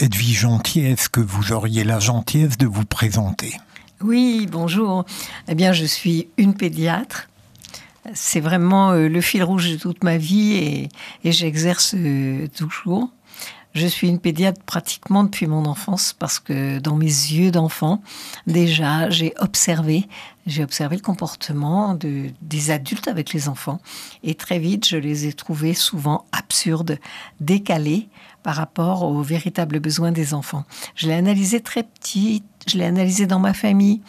Edwige Gentil, est-ce que vous auriez la gentillesse de vous présenter? Oui, bonjour. Eh bien, je suis une pédiatre. C'est vraiment le fil rouge de toute ma vie et j'exerce toujours. Je suis une pédiatre pratiquement depuis mon enfance parce que dans mes yeux d'enfant, déjà, j'ai observé le comportement des adultes avec les enfants. Et très vite, je les ai trouvés souvent absurdes, décalés par rapport aux véritables besoins des enfants. Je l'ai analysé très petite, je l'ai analysé dans ma famille,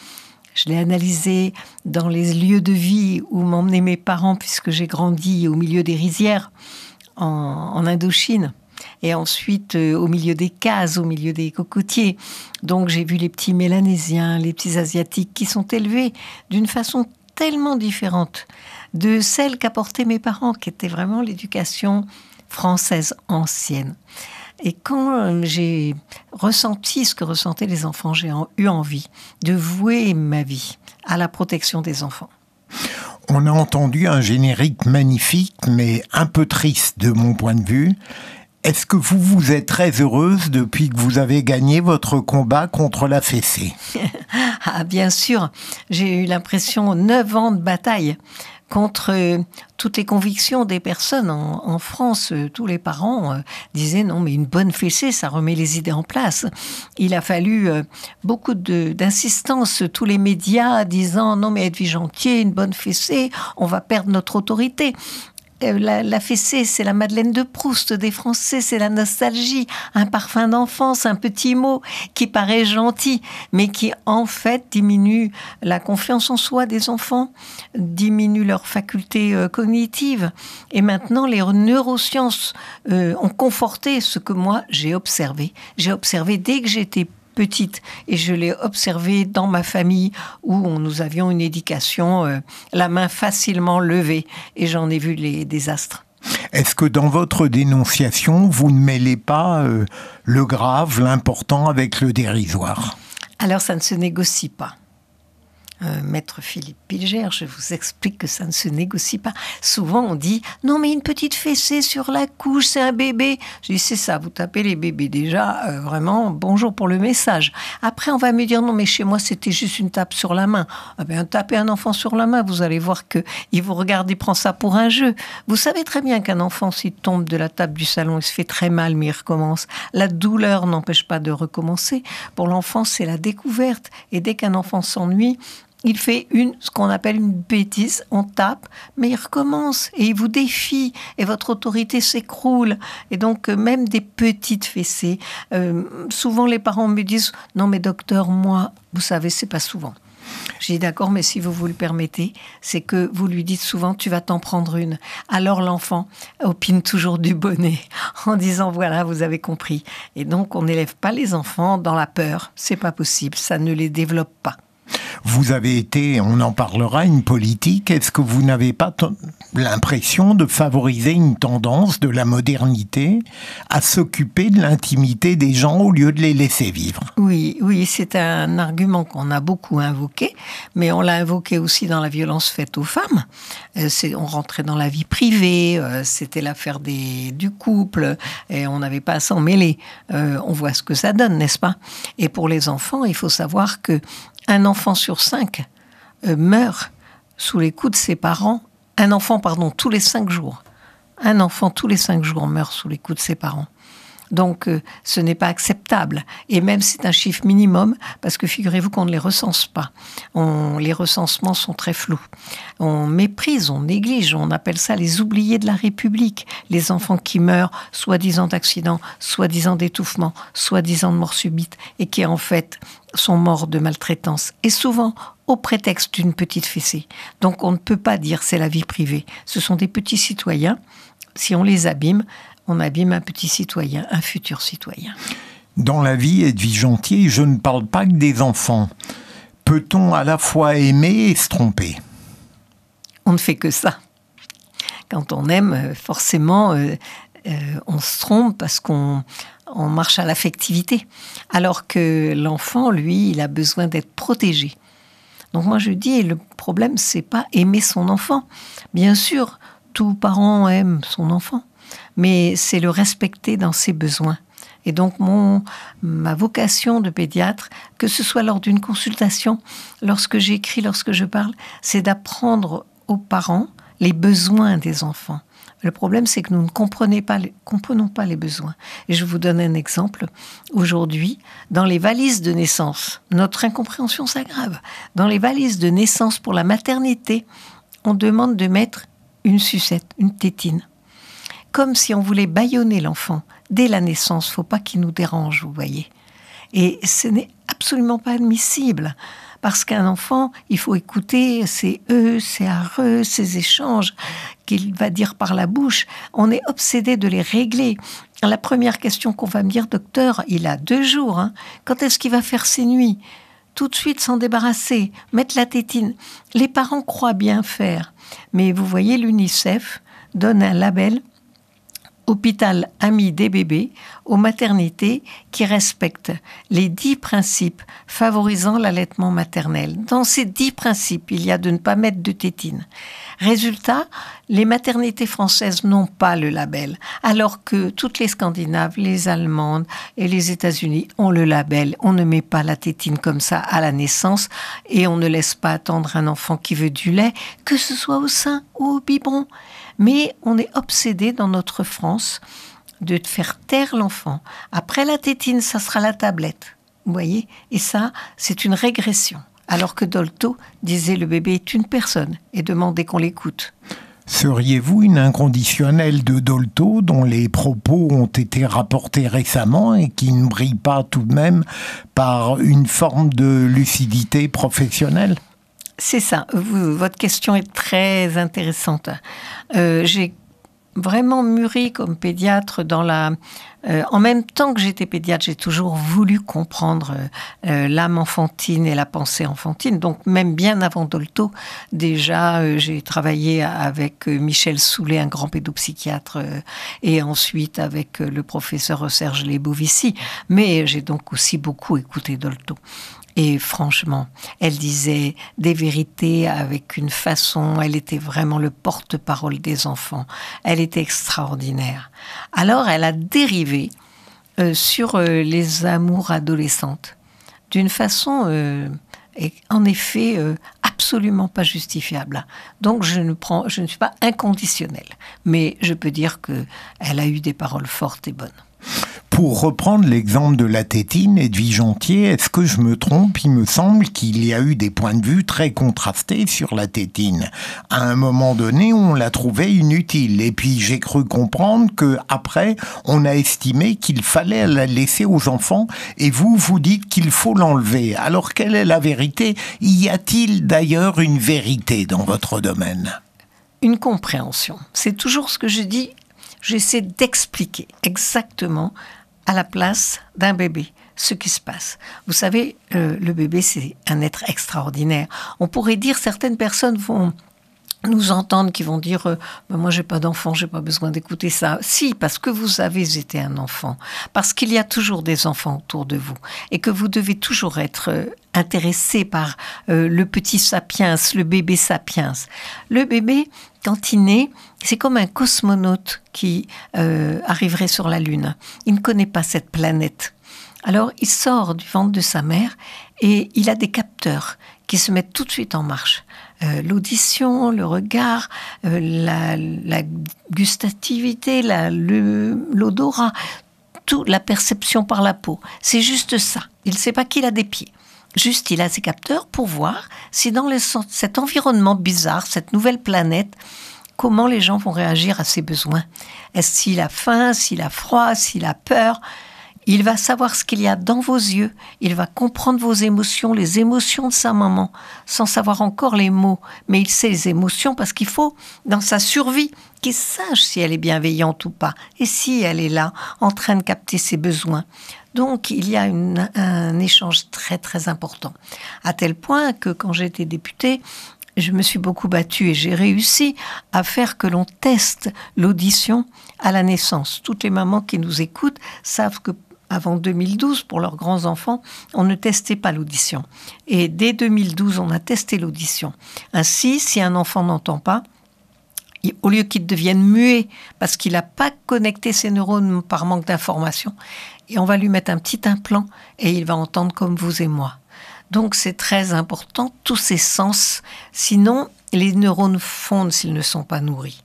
je l'ai analysé dans les lieux de vie où m'emmenaient mes parents puisque j'ai grandi au milieu des rizières en Indochine. Et ensuite, au milieu des cases, au milieu des cocotiers. Donc, j'ai vu les petits Mélanésiens, les petits Asiatiques qui sont élevés d'une façon tellement différente de celle qu'apportaient mes parents, qui était vraiment l'éducation française ancienne. Et quand j'ai ressenti ce que ressentaient les enfants, j'ai eu envie de vouer ma vie à la protection des enfants. On a entendu un générique magnifique, mais un peu triste de mon point de vue. Est-ce que vous êtes très heureuse depuis que vous avez gagné votre combat contre la fessée? Ah, bien sûr, j'ai eu l'impression 9 ans de bataille contre toutes les convictions des personnes en France. Tous les parents disaient non, mais une bonne fessée, ça remet les idées en place. Il a fallu beaucoup d'insistance, tous les médias disant non, mais Edwige Gentil, une bonne fessée, on va perdre notre autorité. La fessée, c'est la Madeleine de Proust des Français, c'est la nostalgie, un parfum d'enfance, un petit mot qui paraît gentil, mais qui en fait diminue la confiance en soi des enfants, diminue leurs facultés cognitives. Et maintenant, les neurosciences ont conforté ce que moi j'ai observé. J'ai observé dès que j'étais petite, et je l'ai observé dans ma famille où nous avions une éducation, la main facilement levée, et j'en ai vu les désastres. Est-ce que dans votre dénonciation, vous ne mêlez pas le grave, l'important avec le dérisoire? Alors ça ne se négocie pas. Maître Philippe Pilger, je vous explique que ça ne se négocie pas. Souvent, on dit « Non, mais une petite fessée sur la couche, c'est un bébé. » Je dis « C'est ça, vous tapez les bébés déjà, vraiment, bonjour pour le message. » Après, on va me dire « Non, mais chez moi, c'était juste une tape sur la main. » Ah ben, tapez un enfant sur la main, vous allez voir qu'il vous regarde, il prend ça pour un jeu. Vous savez très bien qu'un enfant, s'il tombe de la table du salon, il se fait très mal, mais il recommence. La douleur n'empêche pas de recommencer. Pour l'enfant, c'est la découverte. Et dès qu'un enfant s'ennuie, il fait ce qu'on appelle une bêtise, on tape, mais il recommence et il vous défie et votre autorité s'écroule. Et donc, même des petites fessées, souvent les parents me disent « Non mais docteur, moi, vous savez, c'est pas souvent. » J'ai dit « D'accord, mais si vous le permettez, c'est que vous lui dites souvent « Tu vas t'en prendre une. » Alors l'enfant opine toujours du bonnet en disant « Voilà, vous avez compris. » Et donc, on n'élève pas les enfants dans la peur. C'est pas possible, ça ne les développe pas. Vous avez été, on en parlera, une politique. Est-ce que vous n'avez pas l'impression de favoriser une tendance de la modernité à s'occuper de l'intimité des gens au lieu de les laisser vivre? Oui, c'est un argument qu'on a beaucoup invoqué, mais on l'a invoqué aussi dans la violence faite aux femmes. On rentrait dans la vie privée, c'était l'affaire du couple, et on n'avait pas à s'en mêler. On voit ce que ça donne, n'est-ce pas? Et pour les enfants, il faut savoir que un enfant sur 5 meurt sous les coups de ses parents. Un enfant, tous les 5 jours. Un enfant, tous les 5 jours, meurt sous les coups de ses parents. Donc, ce n'est pas acceptable. Et même, c'est un chiffre minimum, parce que figurez-vous qu'on ne les recense pas. Les recensements sont très flous. On méprise, on néglige, on appelle ça les oubliés de la République. Les enfants qui meurent, soi-disant d'accident, soi-disant d'étouffement, soi-disant de mort subite, et qui, en fait, sont morts de maltraitance. Et souvent, au prétexte d'une petite fessée. Donc, on ne peut pas dire c'est la vie privée. Ce sont des petits citoyens. Si on les abîme, on abîme un petit citoyen, un futur citoyen. Dans la vie, Edwige Antier, je ne parle pas que des enfants. Peut-on à la fois aimer et se tromper ? On ne fait que ça. Quand on aime, forcément, on se trompe parce qu'on marche à l'affectivité. Alors que l'enfant, lui, il a besoin d'être protégé. Donc moi, je dis, le problème, c'est pas aimer son enfant. Bien sûr, tout parent aime son enfant, mais c'est le respecter dans ses besoins. Et donc, ma vocation de pédiatre, que ce soit lors d'une consultation, lorsque j'écris, lorsque je parle, c'est d'apprendre aux parents les besoins des enfants. Le problème, c'est que nous ne comprenons pas les besoins. Et je vous donne un exemple. Aujourd'hui, dans les valises de naissance, notre incompréhension s'aggrave. Dans les valises de naissance pour la maternité, on demande de mettre une sucette, une tétine. Comme si on voulait bâillonner l'enfant. Dès la naissance, il ne faut pas qu'il nous dérange, vous voyez. Et ce n'est absolument pas admissible. Parce qu'un enfant, il faut écouter ses ses areux, ses échanges qu'il va dire par la bouche. On est obsédé de les régler. La première question qu'on va me dire, docteur, il a 2 jours. Hein. Quand est-ce qu'il va faire ses nuits ? Tout de suite s'en débarrasser, mettre la tétine. Les parents croient bien faire. Mais vous voyez, l'UNICEF donne un label hôpital ami des bébés aux maternités qui respectent les 10 principes favorisant l'allaitement maternel. Dans ces 10 principes, il y a de ne pas mettre de tétine. Résultat, les maternités françaises n'ont pas le label, alors que toutes les Scandinaves, les Allemandes et les États-Unis ont le label. On ne met pas la tétine comme ça à la naissance et on ne laisse pas attendre un enfant qui veut du lait, que ce soit au sein ou au biberon. Mais on est obsédé dans notre France de faire taire l'enfant. Après la tétine, ça sera la tablette. Vous voyez ? Et ça, c'est une régression. Alors que Dolto disait le bébé est une personne et demandait qu'on l'écoute. Seriez-vous une inconditionnelle de Dolto dont les propos ont été rapportés récemment et qui ne brillent pas tout de même par une forme de lucidité professionnelle ? C'est ça. Votre question est très intéressante. J'ai vraiment mûri comme pédiatre en même temps que j'étais pédiatre, j'ai toujours voulu comprendre l'âme enfantine et la pensée enfantine. Donc même bien avant Dolto, déjà j'ai travaillé avec Michel Soulet, un grand pédopsychiatre, et ensuite avec le professeur Serge Lebovici. Mais j'ai donc aussi beaucoup écouté Dolto. Et franchement, elle disait des vérités avec une façon, elle était vraiment le porte-parole des enfants. Elle était extraordinaire. Alors, elle a dérivé sur les amours adolescentes d'une façon, en effet, absolument pas justifiable. Donc, je ne suis pas inconditionnelle. Mais je peux dire qu'elle a eu des paroles fortes et bonnes. Pour reprendre l'exemple de la tétine, Edwige Antier, est-ce que je me trompe ? Il me semble qu'il y a eu des points de vue très contrastés sur la tétine. À un moment donné, on la trouvait inutile. Et puis, j'ai cru comprendre qu'après, on a estimé qu'il fallait la laisser aux enfants. Et vous dites qu'il faut l'enlever. Alors, quelle est la vérité ? Y a-t-il d'ailleurs une vérité dans votre domaine ? Une compréhension. C'est toujours ce que je dis. J'essaie d'expliquer exactement à la place d'un bébé ce qui se passe. Vous savez, le bébé, c'est un être extraordinaire. On pourrait dire, certaines personnes vont nous entendre, qui vont dire moi j'ai pas d'enfant, j'ai pas besoin d'écouter ça. Si, parce que vous avez été un enfant, parce qu'il y a toujours des enfants autour de vous et que vous devez toujours être intéressé par le petit sapiens, le bébé sapiens. Le bébé, quand il naît, c'est comme un cosmonaute qui arriverait sur la Lune. Il ne connaît pas cette planète. Alors, il sort du ventre de sa mère et il a des capteurs qui se mettent tout de suite en marche. L'audition, le regard, la gustativité, l'odorat, tout la perception par la peau. C'est juste ça. Il ne sait pas qu'il a des pieds. Juste, il a ses capteurs pour voir si dans cet environnement bizarre, cette nouvelle planète, comment les gens vont réagir à ses besoins. Est-ce s'il a faim, s'il a froid, s'il a peur? Il va savoir ce qu'il y a dans vos yeux. Il va comprendre vos émotions, les émotions de sa maman, sans savoir encore les mots. Mais il sait les émotions parce qu'il faut, dans sa survie, qu'il sache si elle est bienveillante ou pas. Et si elle est là, en train de capter ses besoins. Donc, il y a un échange très, très important. À tel point que quand j'étais députée, je me suis beaucoup battue et j'ai réussi à faire que l'on teste l'audition à la naissance. Toutes les mamans qui nous écoutent savent que avant 2012, pour leurs grands-enfants, on ne testait pas l'audition. Et dès 2012, on a testé l'audition. Ainsi, si un enfant n'entend pas, au lieu qu'il devienne muet parce qu'il n'a pas connecté ses neurones par manque d'information, et on va lui mettre un petit implant et il va entendre comme vous et moi. Donc c'est très important, tous ces sens. Sinon, les neurones fondent s'ils ne sont pas nourris.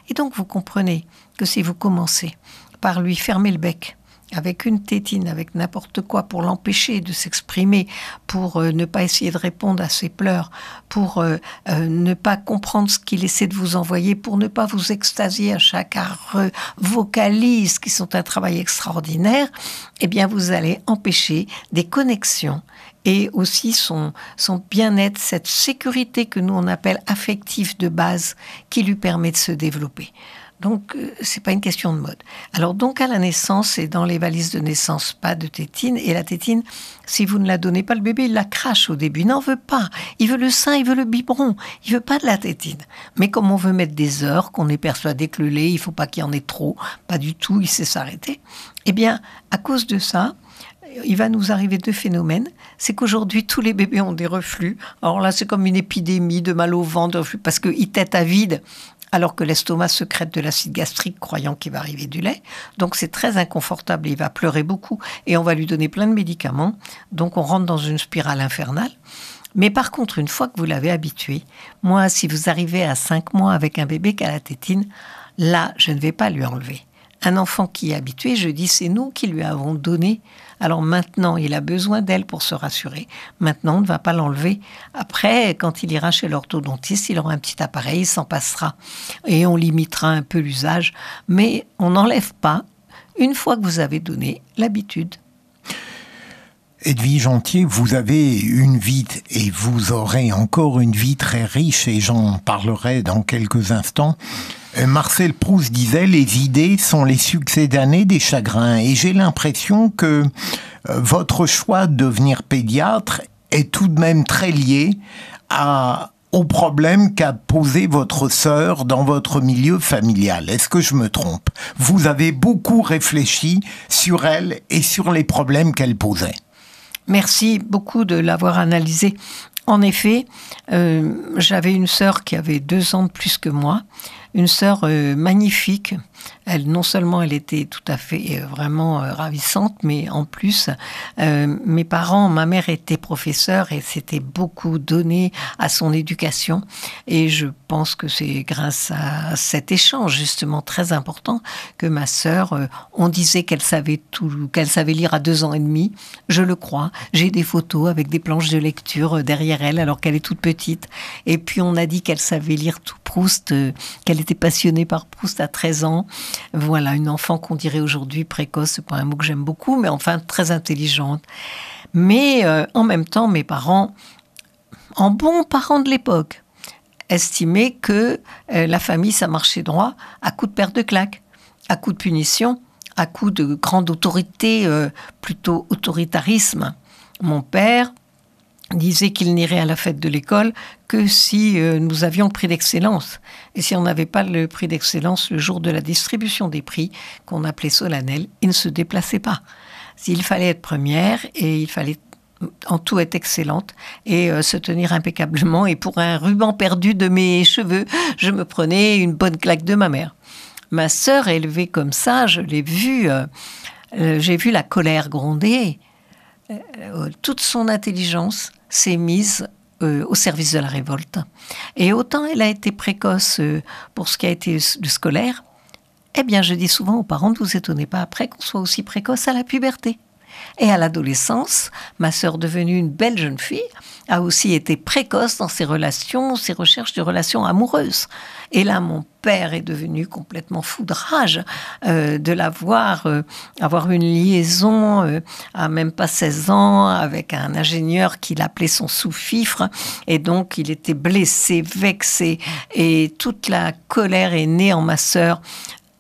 Et donc vous comprenez que si vous commencez par lui fermer le bec, avec une tétine, avec n'importe quoi, pour l'empêcher de s'exprimer, pour ne pas essayer de répondre à ses pleurs, pour ne pas comprendre ce qu'il essaie de vous envoyer, pour ne pas vous extasier à chaque vocalise, qui sont un travail extraordinaire, eh bien vous allez empêcher des connexions et aussi son bien-être, cette sécurité que nous on appelle affective de base, qui lui permet de se développer. Donc, c'est pas une question de mode. Alors, donc, à la naissance et dans les valises de naissance, pas de tétine. Et la tétine, si vous ne la donnez pas, le bébé, il la crache au début. Il n'en veut pas. Il veut le sein, il veut le biberon. Il veut pas de la tétine. Mais comme on veut mettre des heures, qu'on est persuadé que le lait, il faut pas qu'il y en ait trop, pas du tout, il sait s'arrêter. Eh bien, à cause de ça, il va nous arriver deux phénomènes. C'est qu'aujourd'hui, tous les bébés ont des reflux. Alors là, c'est comme une épidémie de mal au ventre, de reflux, parce qu'ils têtent à vide, alors que l'estomac sécrète de l'acide gastrique, croyant qu'il va arriver du lait. Donc c'est très inconfortable, il va pleurer beaucoup, et on va lui donner plein de médicaments. Donc on rentre dans une spirale infernale. Mais par contre, une fois que vous l'avez habitué, moi, si vous arrivez à 5 mois avec un bébé qui a la tétine, là, je ne vais pas lui enlever. Un enfant qui est habitué, je dis, c'est nous qui lui avons donné. Alors maintenant, il a besoin d'elle pour se rassurer. Maintenant, on ne va pas l'enlever. Après, quand il ira chez l'orthodontiste, il aura un petit appareil, il s'en passera. Et on limitera un peu l'usage. Mais on n'enlève pas, une fois que vous avez donné, l'habitude. Edwige Antier, vous avez une vie et vous aurez encore une vie très riche et j'en parlerai dans quelques instants. Marcel Proust disait « Les idées sont les succédanées des chagrins » et j'ai l'impression que votre choix de devenir pédiatre est tout de même très lié au problème qu'a posé votre sœur dans votre milieu familial. Est-ce que je me trompe? Vous avez beaucoup réfléchi sur elle et sur les problèmes qu'elle posait. Merci beaucoup de l'avoir analysé. En effet, j'avais une sœur qui avait 2 ans de plus que moi, une sœur magnifique. Elle, non seulement elle était tout à fait vraiment ravissante, mais en plus, mes parents, ma mère était professeure et s'était beaucoup donné à son éducation. Et je pense que c'est grâce à cet échange justement très important que ma sœur, on disait qu'elle savait tout, qu'elle savait lire à 2 ans et demi. Je le crois. J'ai des photos avec des planches de lecture derrière elle alors qu'elle est toute petite. Et puis on a dit qu'elle savait lire tout Proust, qu'elle était passionnée par Proust à 13 ans. Voilà, une enfant qu'on dirait aujourd'hui précoce, c'est pas un mot que j'aime beaucoup, mais enfin très intelligente. Mais en même temps, mes parents, en bons parents de l'époque, estimaient que la famille, ça marchait droit à coups de paire de claques, à coups de punition, à coups de grande autorité, plutôt autoritarisme. Mon père disait qu'il n'irait à la fête de l'école que si nous avions le prix d'excellence. Et si on n'avait pas le prix d'excellence le jour de la distribution des prix, qu'on appelait solennel, il ne se déplaçait pas. Il fallait être première et il fallait en tout être excellente et se tenir impeccablement. Et pour un ruban perdu de mes cheveux, je me prenais une bonne claque de ma mère. Ma sœur élevée comme ça, je l'ai vue, j'ai vu la colère gronder. Toute son intelligence s'est mise au service de la révolte. Et autant elle a été précoce pour ce qui a été le scolaire, Eh bien, je dis souvent aux parents, ne vous étonnez pas après qu'on soit aussi précoce à la puberté. Et à l'adolescence, ma sœur, devenue une belle jeune fille, a aussi été précoce dans ses relations, ses recherches de relations amoureuses. Et là, mon père est devenu complètement fou de rage de la voir avoir une liaison à même pas 16 ans avec un ingénieur qu'il appelait son sous-fifre. Et donc, il était blessé, vexé. Et toute la colère est née en ma sœur.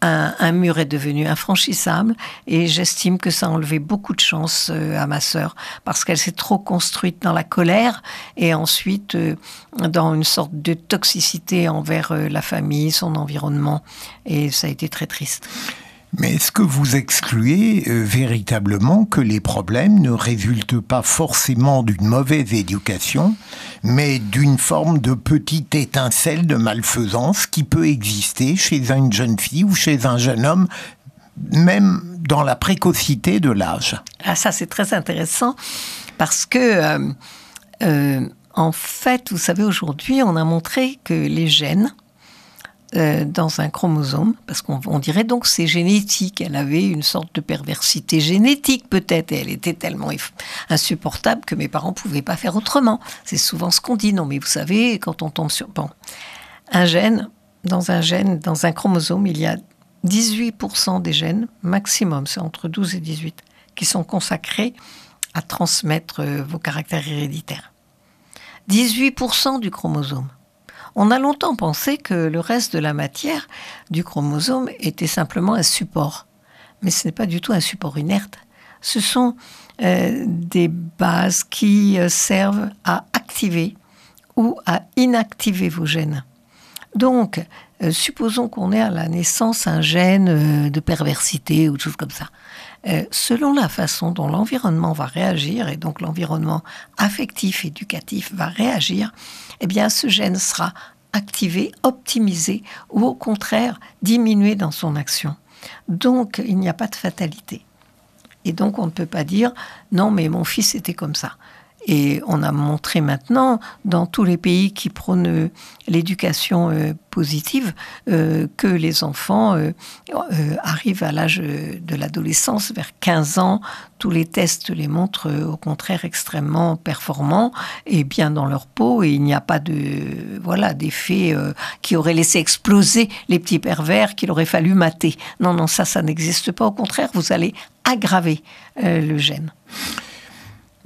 Un mur est devenu infranchissable et j'estime que ça a enlevé beaucoup de chance à ma sœur parce qu'elle s'est trop construite dans la colère et ensuite dans une sorte de toxicité envers la famille, son environnement, et ça a été très triste. Mais est-ce que vous excluez véritablement que les problèmes ne résultent pas forcément d'une mauvaise éducation, mais d'une forme de petite étincelle de malfaisance qui peut exister chez une jeune fille ou chez un jeune homme, même dans la précocité de l'âge? Ah, ça, c'est très intéressant parce que, en fait, vous savez, aujourd'hui, on a montré que les gènes dans un chromosome, parce qu'on dirait donc c'est génétique. Elle avait une sorte de perversité génétique peut-être, et elle était tellement insupportable que mes parents ne pouvaient pas faire autrement. C'est souvent ce qu'on dit. Non, mais vous savez, quand on tombe sur... Bon, un gène, dans un chromosome, il y a 18% des gènes, maximum, c'est entre 12 et 18, qui sont consacrés à transmettre vos caractères héréditaires. 18% du chromosome. On a longtemps pensé que le reste de la matière du chromosome était simplement un support. Mais ce n'est pas du tout un support inerte. Ce sont des bases qui servent à activer ou à inactiver vos gènes. Donc, supposons qu'on ait à la naissance un gène de perversité ou de choses comme ça. Selon la façon dont l'environnement va réagir, et donc l'environnement affectif, éducatif va réagir, eh bien ce gène sera activé, optimisé, ou au contraire diminué dans son action. Donc il n'y a pas de fatalité. Et donc on ne peut pas dire « non mais mon fils était comme ça ». Et on a montré maintenant, dans tous les pays qui prônent l'éducation positive, que les enfants arrivent à l'âge de l'adolescence, vers 15 ans. Tous les tests les montrent au contraire extrêmement performants et bien dans leur peau. Et il n'y a pas d'effet qui aurait laissé exploser les petits pervers qu'il aurait fallu mater. Non, ça n'existe pas. Au contraire, vous allez aggraver le gène.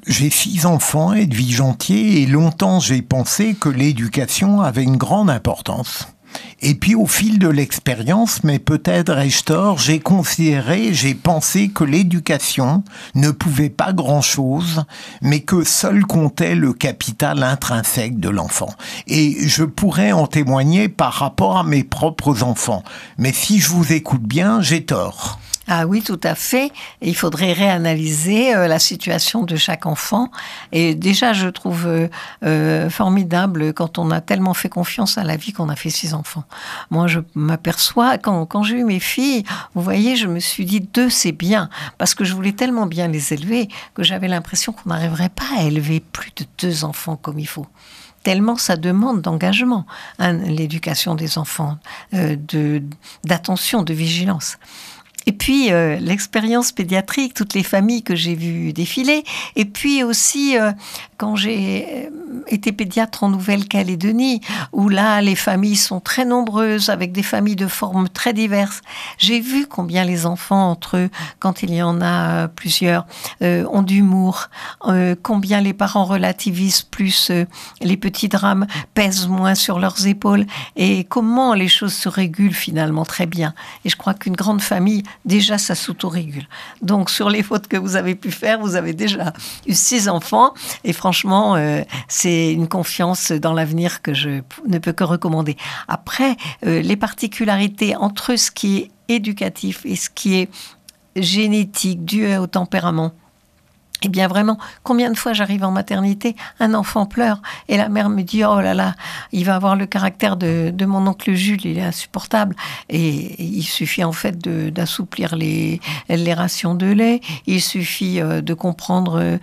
J'ai 6 enfants, Edwige Antier, et longtemps j'ai pensé que l'éducation avait une grande importance. Et puis au fil de l'expérience, mais peut-être ai-je tort, j'ai pensé que l'éducation ne pouvait pas grand-chose, mais que seul comptait le capital intrinsèque de l'enfant. Et je pourrais en témoigner par rapport à mes propres enfants. Mais si je vous écoute bien, j'ai tort. Ah oui, tout à fait. Et il faudrait réanalyser la situation de chaque enfant. Et déjà, je trouve formidable quand on a tellement fait confiance à la vie qu'on a fait 6 enfants. Moi, je m'aperçois, quand j'ai eu mes filles, vous voyez, je me suis dit 2, c'est bien. Parce que je voulais tellement bien les élever que j'avais l'impression qu'on n'arriverait pas à élever plus de 2 enfants comme il faut. Tellement ça demande d'engagement, l'éducation des enfants, d'attention, de vigilance. Et puis, l'expérience pédiatrique, toutes les familles que j'ai vues défiler. Et puis aussi, quand j'ai été pédiatre en Nouvelle-Calédonie, où là, les familles sont très nombreuses, avec des familles de formes très diverses. J'ai vu combien les enfants, entre eux, quand il y en a plusieurs, ont d'humour, combien les parents relativisent plus les petits drames, pèsent moins sur leurs épaules, et comment les choses se régulent finalement très bien. Et je crois qu'une grande famille, déjà, ça s'autorégule. Donc, sur les fautes que vous avez pu faire, vous avez déjà eu 6 enfants. Et franchement, c'est une confiance dans l'avenir que je ne peux que recommander. Après, les particularités entre ce qui est éducatif et ce qui est génétique, dû au tempérament, Eh bien vraiment, combien de fois j'arrive en maternité, un enfant pleure et la mère me dit « Oh là là, il va avoir le caractère de mon oncle Jules, il est insupportable. » Et il suffit en fait d'assouplir les rations de lait, il suffit de comprendre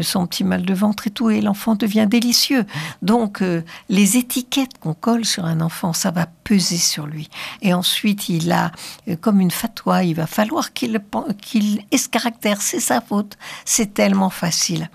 son petit mal de ventre et tout, et l'enfant devient délicieux. Donc les étiquettes qu'on colle sur un enfant, ça va peser sur lui. Et ensuite, il a comme une fatwa, il va falloir qu'il ait ce caractère, c'est sa faute, c'est tellement facile.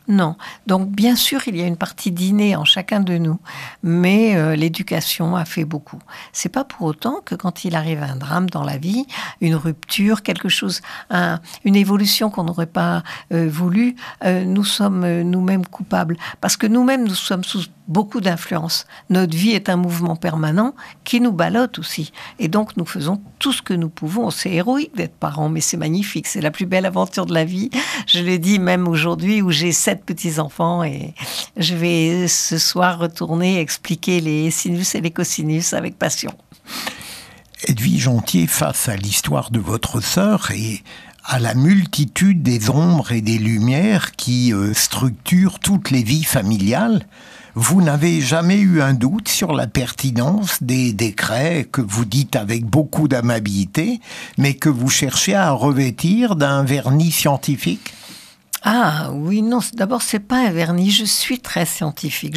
Non. Donc, bien sûr, il y a une partie d'inné en chacun de nous, mais l'éducation a fait beaucoup. C'est pas pour autant que quand il arrive un drame dans la vie, une rupture, quelque chose, une évolution qu'on n'aurait pas voulu, nous sommes nous-mêmes coupables. Parce que nous-mêmes, nous sommes sous beaucoup d'influence. Notre vie est un mouvement permanent qui nous ballotte aussi. Et donc, nous faisons tout ce que nous pouvons. C'est héroïque d'être parent, mais c'est magnifique. C'est la plus belle aventure de la vie. Je le dis même aujourd'hui où j'ai 7 petits-enfants et je vais ce soir retourner expliquer les sinus et les cosinus avec passion. Edwige Antier, face à l'histoire de votre sœur et à la multitude des ombres et des lumières qui structurent toutes les vies familiales, vous n'avez jamais eu un doute sur la pertinence des décrets que vous dites avec beaucoup d'amabilité, mais que vous cherchez à revêtir d'un vernis scientifique ? Ah oui, non, d'abord c'est pas un vernis, je suis très scientifique,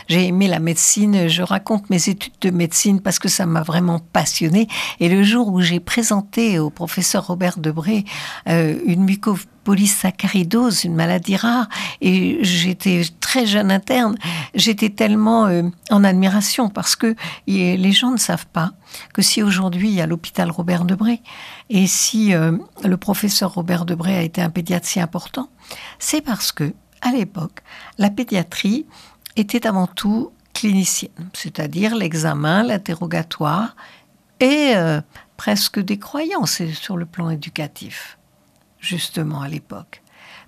j'ai aimé la médecine, je raconte mes études de médecine parce que ça m'a vraiment passionnée, et le jour où j'ai présenté au professeur Robert Debré une mucopolysaccharidose, une maladie rare, et j'étais très jeune interne, j'étais tellement en admiration parce que les gens ne savent pas que si aujourd'hui il y a l'hôpital Robert Debré, et si le professeur Robert Debré a été un pédiatre si important, c'est parce que, à l'époque, la pédiatrie était avant tout clinicienne, c'est-à-dire l'examen, l'interrogatoire et presque des croyances sur le plan éducatif, justement à l'époque.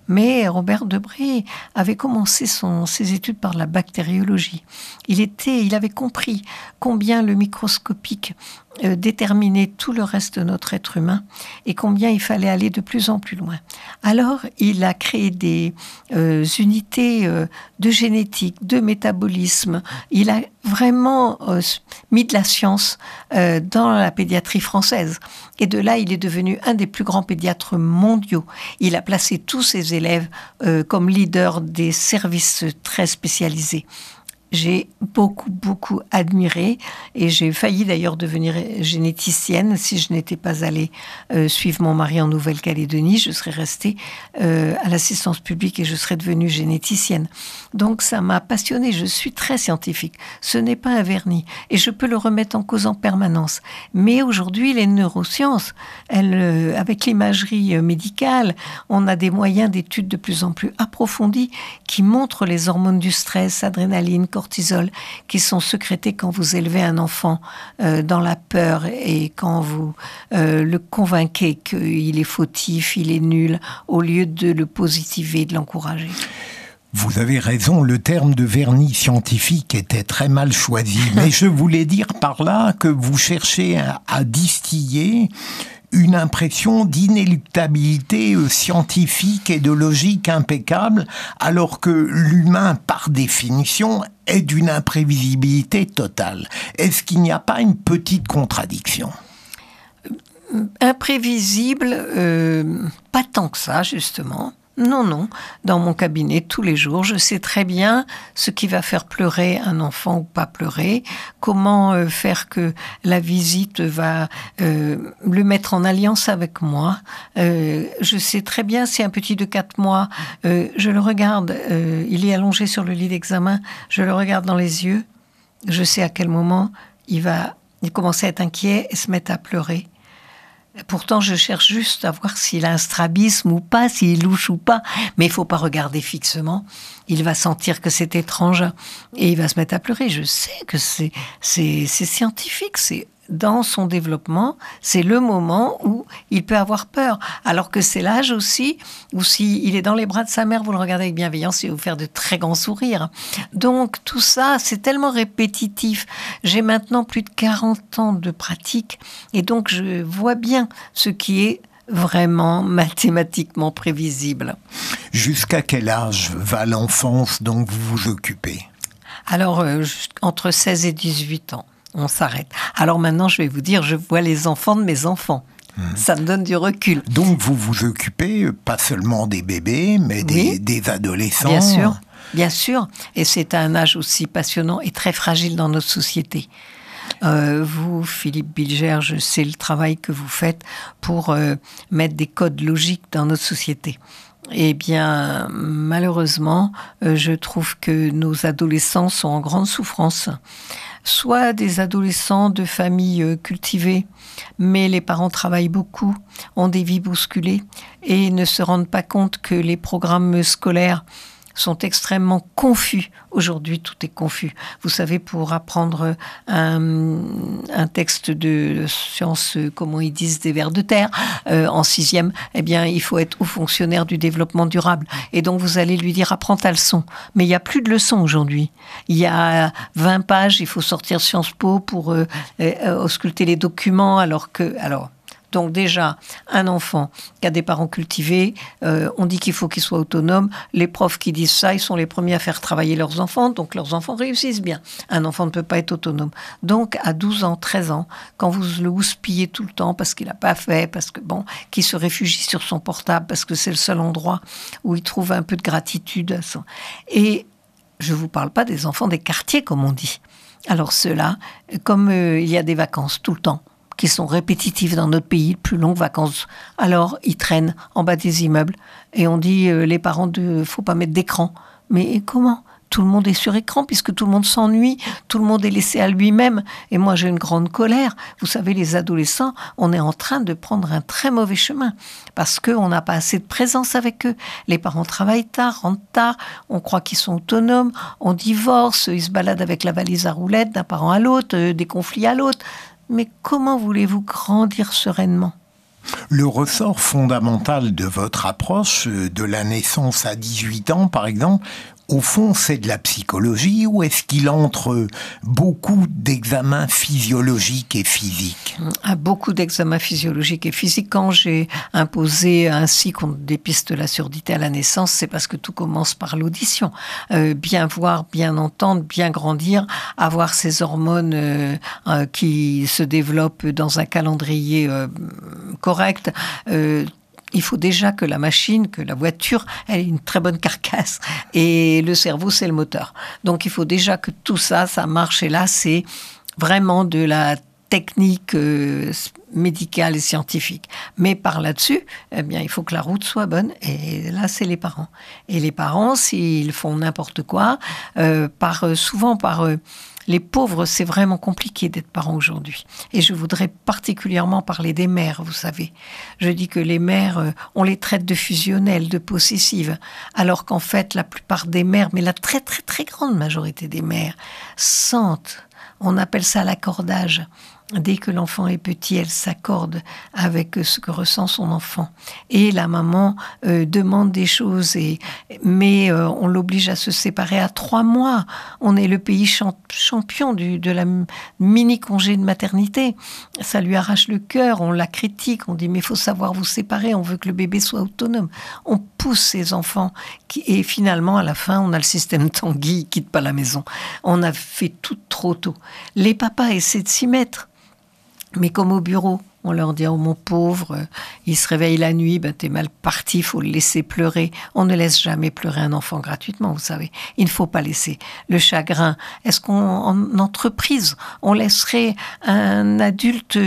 Mais Robert Debré avait commencé ses études par la bactériologie. Il avait compris combien le microscopique déterminait tout le reste de notre être humain et combien il fallait aller de plus en plus loin. Alors, il a créé des unités de génétique, de métabolisme. Il a vraiment mis de la science dans la pédiatrie française. Et de là, il est devenu un des plus grands pédiatres mondiaux. Il a placé tous ses élèves comme leaders des services très spécialisés. J'ai beaucoup admiré et j'ai failli d'ailleurs devenir généticienne. Si je n'étais pas allée suivre mon mari en Nouvelle-Calédonie, je serais restée à l'assistance publique et je serais devenue généticienne. Donc ça m'a passionnée, je suis très scientifique. Ce n'est pas un vernis et je peux le remettre en cause en permanence. Mais aujourd'hui, les neurosciences, avec l'imagerie médicale, on a des moyens d'études de plus en plus approfondis qui montrent les hormones du stress, adrénaline, cortisol, qui sont sécrétés quand vous élevez un enfant dans la peur et quand vous le convainquez qu'il est fautif, il est nul, au lieu de le positiver, de l'encourager. Vous avez raison, le terme de vernis scientifique était très mal choisi, mais je voulais dire par là que vous cherchez à distiller une impression d'inéluctabilité scientifique et de logique impeccable, alors que l'humain, par définition, est d'une imprévisibilité totale. Est-ce qu'il n'y a pas une petite contradiction ? Imprévisible, pas tant que ça, justement. Non. Dans mon cabinet, tous les jours, je sais très bien ce qui va faire pleurer un enfant ou pas pleurer, comment faire que la visite va le mettre en alliance avec moi. Je sais très bien si un petit de 4 mois, je le regarde, il est allongé sur le lit d'examen, je le regarde dans les yeux, je sais à quel moment il commence à être inquiet et se mettre à pleurer. Pourtant, je cherche juste à voir s'il a un strabisme ou pas, s'il est louche ou pas. Mais il ne faut pas regarder fixement. Il va sentir que c'est étrange et il va se mettre à pleurer. Je sais que c'est scientifique, c'est dans son développement, c'est le moment où il peut avoir peur. Alors que c'est l'âge aussi où s'il est dans les bras de sa mère, vous le regardez avec bienveillance, il va vous faire de très grands sourires. Donc tout ça, c'est tellement répétitif. J'ai maintenant plus de 40 ans de pratique et donc je vois bien ce qui est vraiment mathématiquement prévisible. Jusqu'à quel âge va l'enfance dont vous vous occupez? Alors, entre 16 et 18 ans, on s'arrête. Alors maintenant, je vais vous dire, je vois les enfants de mes enfants. Ça me donne du recul. Donc vous vous occupez pas seulement des bébés, mais des adolescents. Bien sûr, bien sûr. Et c'est un âge aussi passionnant et très fragile dans notre société. Vous, Philippe Bilger, je sais le travail que vous faites pour mettre des codes logiques dans notre société. Eh bien, malheureusement, je trouve que nos adolescents sont en grande souffrance. Soit des adolescents de familles cultivées, mais les parents travaillent beaucoup, ont des vies bousculées et ne se rendent pas compte que les programmes scolaires sont extrêmement confus. Aujourd'hui, tout est confus. Vous savez, pour apprendre un texte de sciences, comment ils disent, des vers de terre, en 6e, eh bien, il faut être haut fonctionnaire du développement durable. Et donc, vous allez lui dire, apprends ta leçon. Mais il n'y a plus de leçons aujourd'hui. Il y a 20 pages, il faut sortir Sciences Po pour ausculter les documents, donc déjà, un enfant qui a des parents cultivés, on dit qu'il faut qu'il soit autonome. Les profs qui disent ça, ils sont les premiers à faire travailler leurs enfants, donc leurs enfants réussissent bien. Un enfant ne peut pas être autonome. Donc à 12 ans, 13 ans, quand vous le houspillez tout le temps parce qu'il n'a pas fait, qu'il se réfugie sur son portable, parce que c'est le seul endroit où il trouve un peu de gratitude. Et je ne vous parle pas des enfants des quartiers, comme on dit. Alors ceux-là, comme il y a des vacances tout le temps, qui sont répétitifs dans notre pays, plus longues vacances. Alors, ils traînent en bas des immeubles et on dit les parents faut pas mettre d'écran. Mais comment ? Tout le monde est sur écran puisque tout le monde s'ennuie, tout le monde est laissé à lui-même. Et moi, j'ai une grande colère. Vous savez, les adolescents, on est en train de prendre un très mauvais chemin parce qu'on n'a pas assez de présence avec eux. Les parents travaillent tard, rentrent tard, on croit qu'ils sont autonomes, on divorce, ils se baladent avec la valise à roulettes d'un parent à l'autre, des conflits à l'autre. Mais comment voulez-vous grandir sereinement ? Le ressort fondamental de votre approche, de la naissance à 18 ans par exemple, au fond, c'est de la psychologie ou est-ce qu'il entre beaucoup d'examens physiologiques et physiques ? Beaucoup d'examens physiologiques et physiques. Quand j'ai imposé ainsi qu'on dépiste la surdité à la naissance, c'est parce que tout commence par l'audition. Bien voir, bien entendre, bien grandir, avoir ces hormones qui se développent dans un calendrier correct. Il faut déjà que la machine, que la voiture, elle ait une très bonne carcasse. Et le cerveau, c'est le moteur. Donc, il faut déjà que tout ça, ça marche. Et là, c'est vraiment de la technique médicale et scientifique. Mais par là-dessus, eh bien, il faut que la route soit bonne. Et là, c'est les parents. Et les parents, s'ils font n'importe quoi, souvent par... les pauvres, c'est vraiment compliqué d'être parent aujourd'hui. Et je voudrais particulièrement parler des mères, vous savez. Je dis que les mères, on les traite de fusionnelles, de possessives, alors qu'en fait, la plupart des mères, mais la très très très grande majorité des mères, sentent, on appelle ça l'accordage. Dès que l'enfant est petit, elle s'accorde avec ce que ressent son enfant. Et la maman demande des choses, mais on l'oblige à se séparer à 3 mois. On est le pays champion de la mini-congé de maternité. Ça lui arrache le cœur, on la critique, on dit mais il faut savoir vous séparer, on veut que le bébé soit autonome. On pousse ses enfants et finalement à la fin on a le système Tanguy, il quitte pas la maison. On a fait tout trop tôt. Les papas essaient de s'y mettre. Mais comme au bureau, on leur dit « Oh mon pauvre, il se réveille la nuit, t'es mal parti, il faut le laisser pleurer. » On ne laisse jamais pleurer un enfant gratuitement, vous savez. Il ne faut pas laisser le chagrin. Est-ce qu'en entreprise, on laisserait un adulte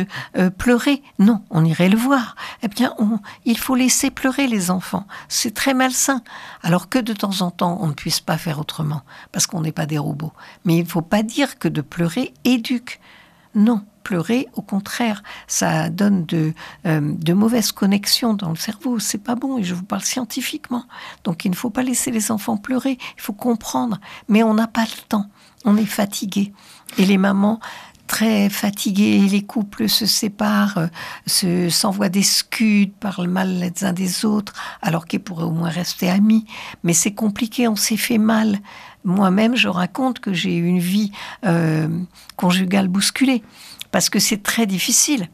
pleurer ? Non, on irait le voir. Eh bien, il faut laisser pleurer les enfants. C'est très malsain. Alors que de temps en temps, on ne puisse pas faire autrement, parce qu'on n'est pas des robots. Mais il ne faut pas dire que de pleurer éduque. Non. Pleurer, au contraire, ça donne de mauvaises connexions dans le cerveau. C'est pas bon, et je vous parle scientifiquement. Donc, il ne faut pas laisser les enfants pleurer. Il faut comprendre. Mais on n'a pas le temps. On est fatigué. Et les mamans, très fatiguées, les couples se séparent, s'envoient des scuds, parlent mal les uns des autres, alors qu'ils pourraient au moins rester amis. Mais c'est compliqué, on s'est fait mal. Moi-même, je raconte que j'ai eu une vie conjugale bousculée. Parce que c'est très difficile.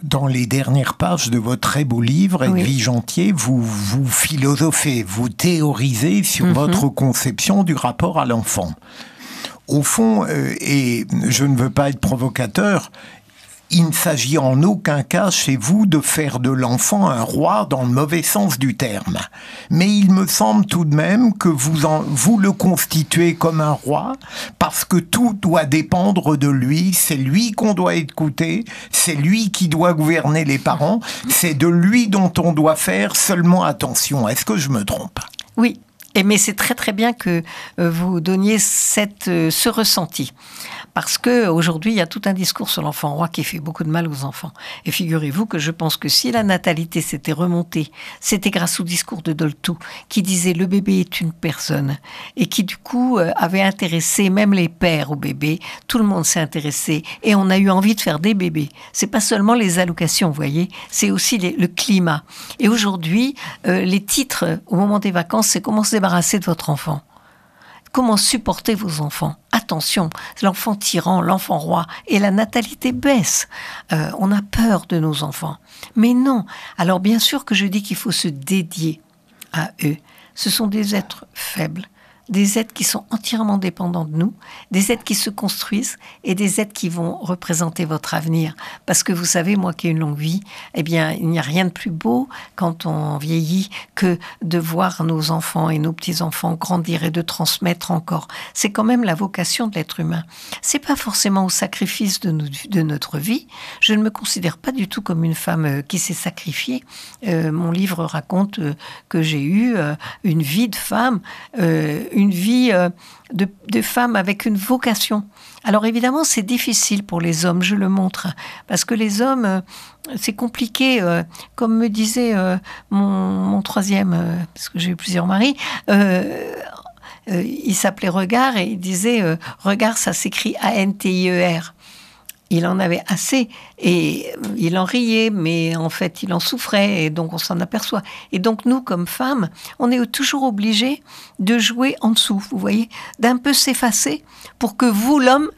Dans les dernières pages de votre très beau livre, Edwige Oui. Antier, vous philosophez, vous théorisez sur votre conception du rapport à l'enfant. Au fond, et je ne veux pas être provocateur, il ne s'agit en aucun cas chez vous de faire de l'enfant un roi dans le mauvais sens du terme. Mais il me semble tout de même que vous le constituez comme un roi parce que tout doit dépendre de lui. C'est lui qu'on doit écouter, c'est lui qui doit gouverner les parents, c'est de lui dont on doit faire seulement attention. Est-ce que je me trompe ? Oui. Mais c'est très très bien que vous donniez ce ressenti. Parce qu'aujourd'hui, il y a tout un discours sur l'enfant roi qui fait beaucoup de mal aux enfants. Et figurez-vous que je pense que si la natalité s'était remontée, c'était grâce au discours de Dolto, qui disait le bébé est une personne, et qui du coup avait intéressé même les pères au bébé. Tout le monde s'est intéressé, et on a eu envie de faire des bébés. C'est pas seulement les allocations, vous voyez, c'est aussi le climat. Et aujourd'hui, les titres au moment des vacances, c'est comment se débarrasser de votre enfant. Comment supporter vos enfants? Attention, l'enfant tyran, l'enfant roi, et la natalité baisse. On a peur de nos enfants. Mais non. Alors bien sûr que je dis qu'il faut se dédier à eux. Ce sont des êtres faibles, des êtres qui sont entièrement dépendants de nous, des êtres qui se construisent et des êtres qui vont représenter votre avenir. Parce que vous savez, moi qui ai une longue vie, eh bien, il n'y a rien de plus beau quand on vieillit que de voir nos enfants et nos petits-enfants grandir et de transmettre encore. C'est quand même la vocation de l'être humain. C'est pas forcément au sacrifice de notre vie. Je ne me considère pas du tout comme une femme qui s'est sacrifiée. Mon livre raconte que j'ai eu une vie de femme, une vie de femme avec une vocation. Alors évidemment, c'est difficile pour les hommes, je le montre, parce que les hommes, c'est compliqué. Comme me disait mon troisième, parce que j'ai eu plusieurs maris, il s'appelait Regard et il disait Regard, ça s'écrit A-N-T-I-E-R. Il en avait assez et il en riait, mais en fait, il en souffrait et donc on s'en aperçoit. Et donc nous, comme femmes, on est toujours obligés de jouer en dessous, vous voyez, d'un peu s'effacer pour que vous, l'homme,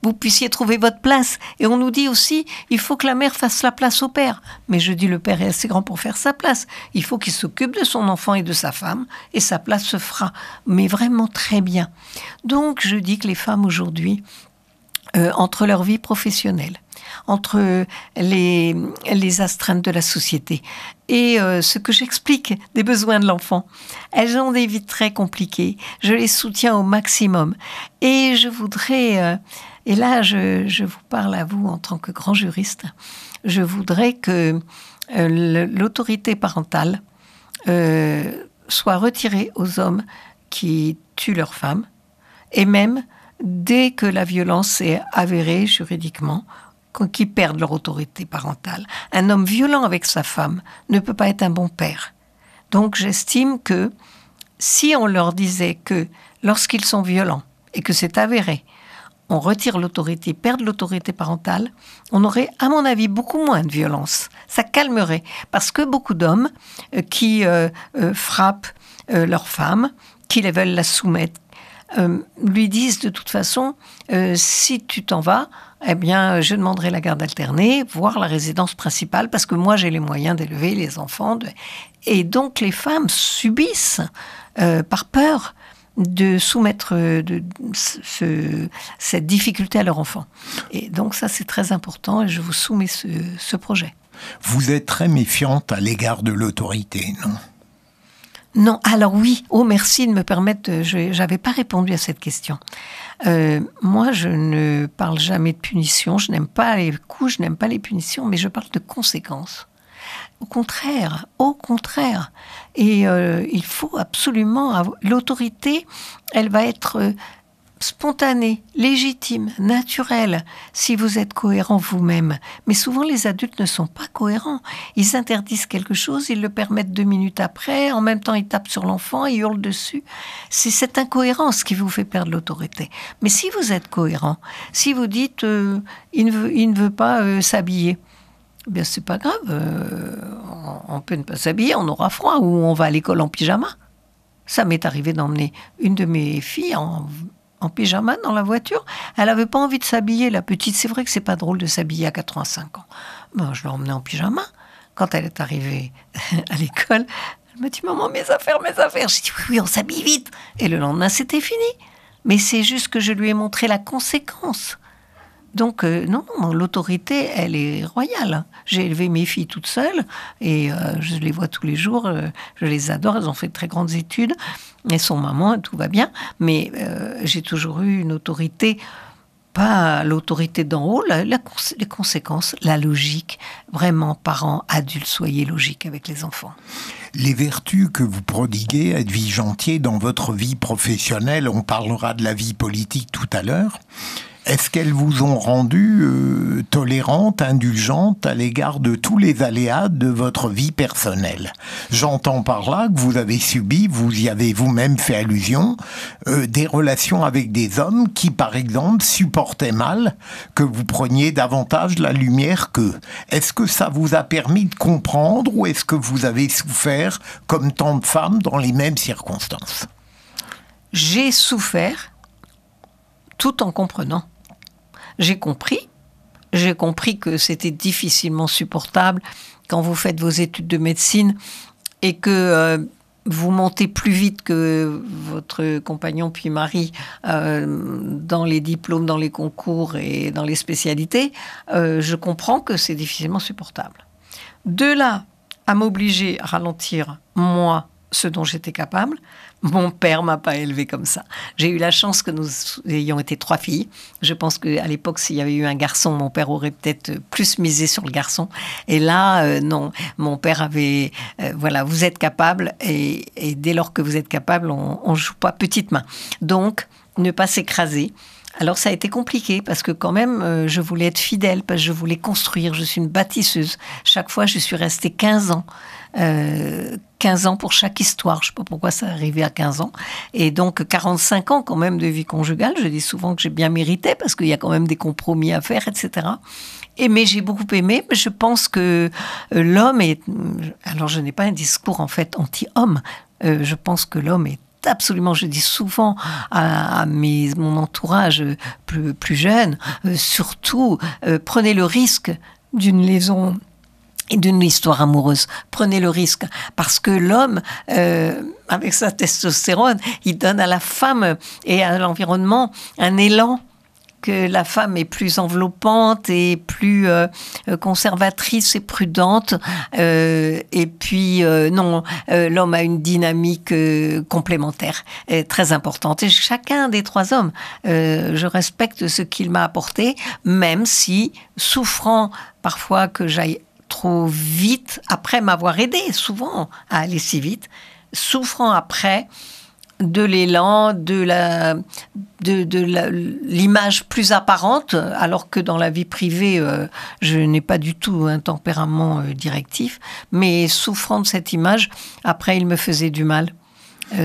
vous puissiez trouver votre place. Et on nous dit aussi, il faut que la mère fasse la place au père. Mais je dis, le père est assez grand pour faire sa place. Il faut qu'il s'occupe de son enfant et de sa femme et sa place se fera. Mais vraiment très bien. Donc je dis que les femmes aujourd'hui, entre leur vie professionnelle, entre les astreintes de la société et ce que j'explique des besoins de l'enfant. Elles ont des vies très compliquées. Je les soutiens au maximum. Et je voudrais, et là je vous parle à vous en tant que grand juriste, je voudrais que l'autorité parentale soit retirée aux hommes qui tuent leurs femmes et même dès que la violence est avérée juridiquement, qui perdent leur autorité parentale. Un homme violent avec sa femme ne peut pas être un bon père. Donc j'estime que si on leur disait que lorsqu'ils sont violents et que c'est avéré, on retire l'autorité, perd l'autorité parentale, on aurait, à mon avis, beaucoup moins de violence. Ça calmerait. Parce que beaucoup d'hommes qui frappent leur femme, qui les veulent la soumettre, lui disent de toute façon, si tu t'en vas, eh bien, je demanderai la garde alternée, voire la résidence principale, parce que moi, j'ai les moyens d'élever les enfants. Et donc, les femmes subissent, par peur, de soumettre cette difficulté à leur enfant. Et donc, ça, c'est très important, et je vous soumets ce projet. Vous êtes très méfiante à l'égard de l'autorité, non ? Non, alors oui, merci de me permettre, j'avais pas répondu à cette question. Moi, je ne parle jamais de punition, je n'aime pas les coups, je n'aime pas les punitions, mais je parle de conséquences. Au contraire. Et il faut absolument l'autorité, elle va être spontanée, légitime, naturelle, si vous êtes cohérent vous-même. Mais souvent, les adultes ne sont pas cohérents. Ils interdisent quelque chose, ils le permettent 2 minutes après, en même temps, ils tapent sur l'enfant, ils hurlent dessus. C'est cette incohérence qui vous fait perdre l'autorité. Mais si vous êtes cohérent, si vous dites il ne veut pas s'habiller, eh bien, c'est pas grave. On peut ne pas s'habiller, on aura froid, ou on va à l'école en pyjama. Ça m'est arrivé d'emmener une de mes filles en pyjama dans la voiture. Elle n'avait pas envie de s'habiller, la petite. C'est vrai que c'est pas drôle de s'habiller à 85 ans. Ben, je l'ai emmenée en pyjama. Quand elle est arrivée à l'école, elle m'a dit « Maman, mes affaires !» J'ai dit « Oui, on s'habille vite !» Et le lendemain, c'était fini. Mais c'est juste que je lui ai montré la conséquence. Donc, non, l'autorité, elle est royale. J'ai élevé mes filles toutes seules et je les vois tous les jours. Je les adore. Elles ont fait de très grandes études. Elles sont mamans, tout va bien. Mais j'ai toujours eu une autorité, pas l'autorité d'en haut, les conséquences, la logique. Vraiment, parents, adultes, soyez logiques avec les enfants. Les vertus que vous prodiguez, Edwige Jantier, dans votre vie professionnelle, on parlera de la vie politique tout à l'heure. Est-ce qu'elles vous ont rendu tolérante, indulgente à l'égard de tous les aléas de votre vie personnelle? J'entends par là que vous avez subi, vous y avez vous-même fait allusion, des relations avec des hommes qui, par exemple, supportaient mal que vous preniez davantage la lumière qu'eux. Est-ce que ça vous a permis de comprendre ou est-ce que vous avez souffert comme tant de femmes dans les mêmes circonstances? J'ai souffert tout en comprenant. J'ai compris que c'était difficilement supportable quand vous faites vos études de médecine et que vous montez plus vite que votre compagnon puis mari dans les diplômes, dans les concours et dans les spécialités. Je comprends que c'est difficilement supportable. De là à m'obliger à ralentir, moi, ce dont j'étais capable, mon père m'a pas élevée comme ça. J'ai eu la chance que nous ayons été 3 filles. Je pense qu'à l'époque, s'il y avait eu un garçon, mon père aurait peut-être plus misé sur le garçon. Et là, non. Mon père avait... voilà, vous êtes capable et dès lors que vous êtes capable, on joue pas petite main. Donc, ne pas s'écraser. Alors ça a été compliqué parce que quand même, je voulais être fidèle, parce que je voulais construire. Je suis une bâtisseuse. Chaque fois, je suis restée 15 ans. 15 ans pour chaque histoire. Je ne sais pas pourquoi ça arrivait à 15 ans. Et donc 45 ans quand même de vie conjugale. Je dis souvent que j'ai bien mérité parce qu'il y a quand même des compromis à faire, etc. Mais j'ai beaucoup aimé. Mais je pense que l'homme est... Alors je n'ai pas un discours en fait anti-homme. Je pense que l'homme est absolument, je dis souvent à mon entourage plus jeune, surtout prenez le risque d'une liaison et d'une histoire amoureuse. Prenez le risque. Parce que l'homme, avec sa testostérone, il donne à la femme et à l'environnement un élan que la femme est plus enveloppante et plus conservatrice et prudente. Et puis, non, l'homme a une dynamique complémentaire, très importante. Et chacun des 3 hommes, je respecte ce qu'il m'a apporté, même si, souffrant parfois que j'aille trop vite, après m'avoir aidé souvent à aller si vite, souffrant après de l'élan, de l'image plus apparente, alors que dans la vie privée, je n'ai pas du tout un tempérament directif, mais souffrant de cette image, après ils me faisaient du mal,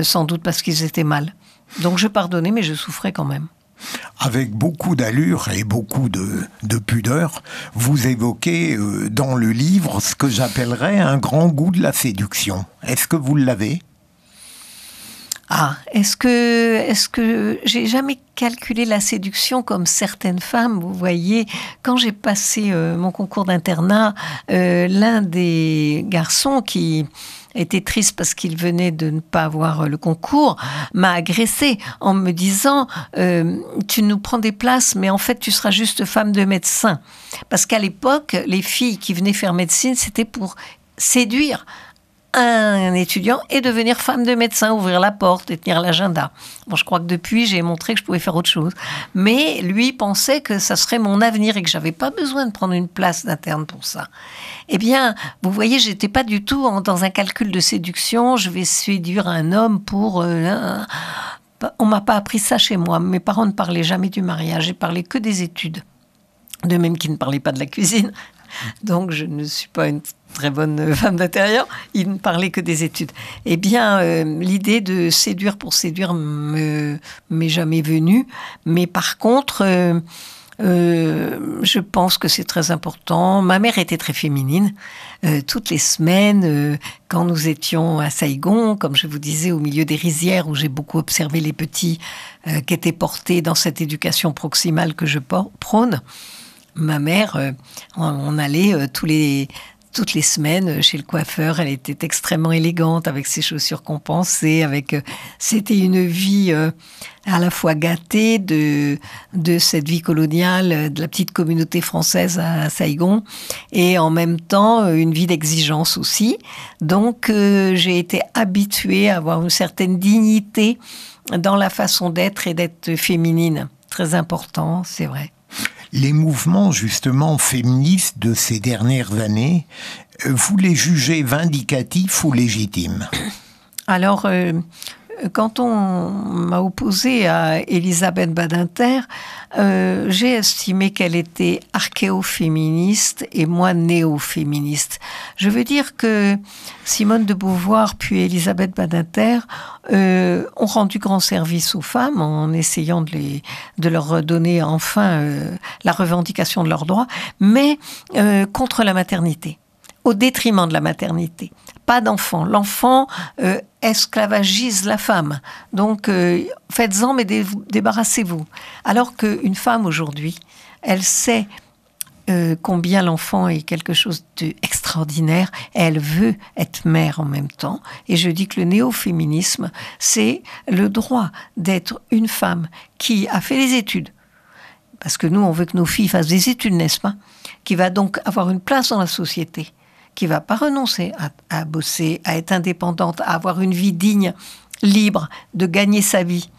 sans doute parce qu'ils étaient mal. Donc je pardonnais, mais je souffrais quand même. Avec beaucoup d'allure et beaucoup de pudeur, vous évoquez dans le livre ce que j'appellerais un grand goût de la séduction. Est-ce que vous l'avez ? Est-ce que j'ai jamais calculé la séduction comme certaines femmes, vous voyez, quand j'ai passé mon concours d'internat, l'un des garçons qui était triste parce qu'il venait de ne pas avoir le concours, m'a agressée en me disant tu nous prends des places, mais en fait tu seras juste femme de médecin. Parce qu'à l'époque, les filles qui venaient faire médecine, c'était pour séduire un étudiant et devenir femme de médecin, ouvrir la porte et tenir l'agenda. Bon, je crois que depuis, j'ai montré que je pouvais faire autre chose. Mais lui pensait que ça serait mon avenir et que j'avais pas besoin de prendre une place d'interne pour ça. Eh bien, vous voyez, j'étais pas du tout dans un calcul de séduction. Je vais séduire un homme pour... on m'a pas appris ça chez moi. Mes parents ne parlaient jamais du mariage. Ils parlaient que des études. De même qu'ils ne parlaient pas de la cuisine. Donc, je ne suis pas une très bonne femme d'intérieur. Il ne parlait que des études. Eh bien, l'idée de séduire pour séduire m'est jamais venue. Mais par contre, Je pense que c'est très important. Ma mère était très féminine. Toutes les semaines, quand nous étions à Saïgon, comme je vous disais, au milieu des rizières où j'ai beaucoup observé les petits qui étaient portés dans cette éducation proximale que je prône, ma mère, on allait toutes les semaines chez le coiffeur. Elle était extrêmement élégante avec ses chaussures compensées. C'était une vie à la fois gâtée de cette vie coloniale, de la petite communauté française à Saïgon, et en même temps une vie d'exigence aussi. Donc j'ai été habituée à avoir une certaine dignité dans la façon d'être et d'être féminine. Très important, c'est vrai. Les mouvements, justement, féministes de ces dernières années, vous les jugez vindicatifs ou légitimes? Alors, quand on m'a opposée à Elisabeth Badinter, j'ai estimé qu'elle était archéo-féministe et moi néo-féministe. Je veux dire que Simone de Beauvoir puis Elisabeth Badinter ont rendu grand service aux femmes en essayant de leur redonner enfin la revendication de leurs droits, mais contre la maternité, au détriment de la maternité. Pas d'enfant. L'enfant esclavagise la femme. Donc, faites-en, mais débarrassez-vous. Alors qu'une femme, aujourd'hui, elle sait combien l'enfant est quelque chose d'extraordinaire. Elle veut être mère en même temps. Et je dis que le néo-féminisme, c'est le droit d'être une femme qui a fait des études. Parce que nous, on veut que nos filles fassent des études, n'est-ce pas? Qui va donc avoir une place dans la société, qui ne va pas renoncer à bosser, à être indépendante, à avoir une vie digne, libre, de gagner sa vie.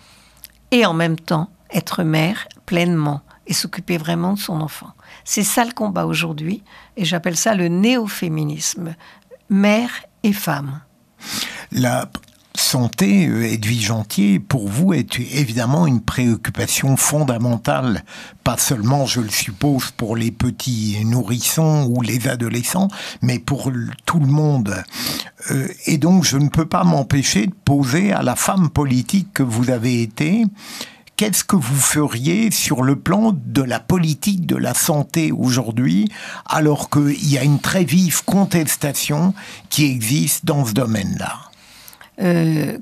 Et en même temps, être mère pleinement et s'occuper vraiment de son enfant. C'est ça le combat aujourd'hui, et j'appelle ça le néo-féminisme. Mère et femme. La santé, Edwige Antier, pour vous, est évidemment une préoccupation fondamentale, pas seulement, je le suppose, pour les petits nourrissons ou les adolescents, mais pour tout le monde. Et donc, je ne peux pas m'empêcher de poser à la femme politique que vous avez été, qu'est-ce que vous feriez sur le plan de la politique de la santé aujourd'hui, alors qu'il y a une très vive contestation qui existe dans ce domaine-là?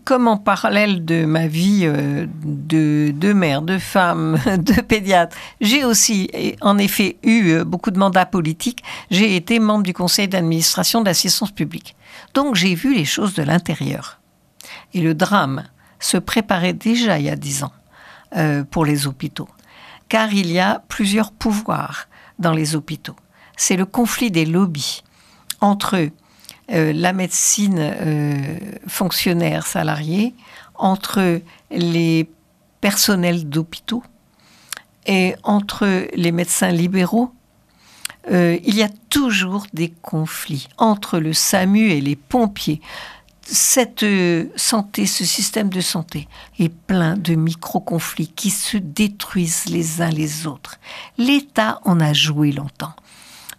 Comme en parallèle de ma vie de mère, de femme, de pédiatre, j'ai aussi en effet eu beaucoup de mandats politiques. J'ai été membre du conseil d'administration de l'assistance publique. Donc j'ai vu les choses de l'intérieur. Et le drame se préparait déjà il y a 10 ans pour les hôpitaux. Car il y a plusieurs pouvoirs dans les hôpitaux. C'est le conflit des lobbies entre la médecine fonctionnaire salariée, entre les personnels d'hôpitaux et entre les médecins libéraux. Il y a toujours des conflits entre le SAMU et les pompiers. Cette santé, ce système de santé est plein de micro-conflits qui se détruisent les uns les autres. L'État en a joué longtemps.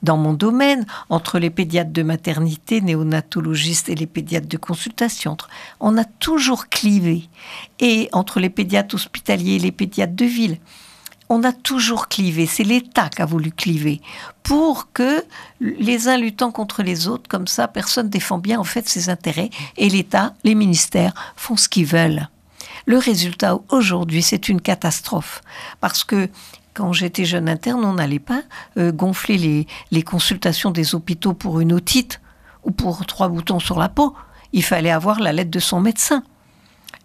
Dans mon domaine, entre les pédiatres de maternité, néonatologistes et les pédiatres de consultation, on a toujours clivé. Et entre les pédiatres hospitaliers et les pédiatres de ville, on a toujours clivé. C'est l'État qui a voulu cliver pour que les uns luttant contre les autres, comme ça, personne défend bien en fait ses intérêts. Et l'État, les ministères font ce qu'ils veulent. Le résultat aujourd'hui, c'est une catastrophe. Parce que quand j'étais jeune interne, on n'allait pas gonfler les consultations des hôpitaux pour une otite ou pour 3 boutons sur la peau. Il fallait avoir la lettre de son médecin.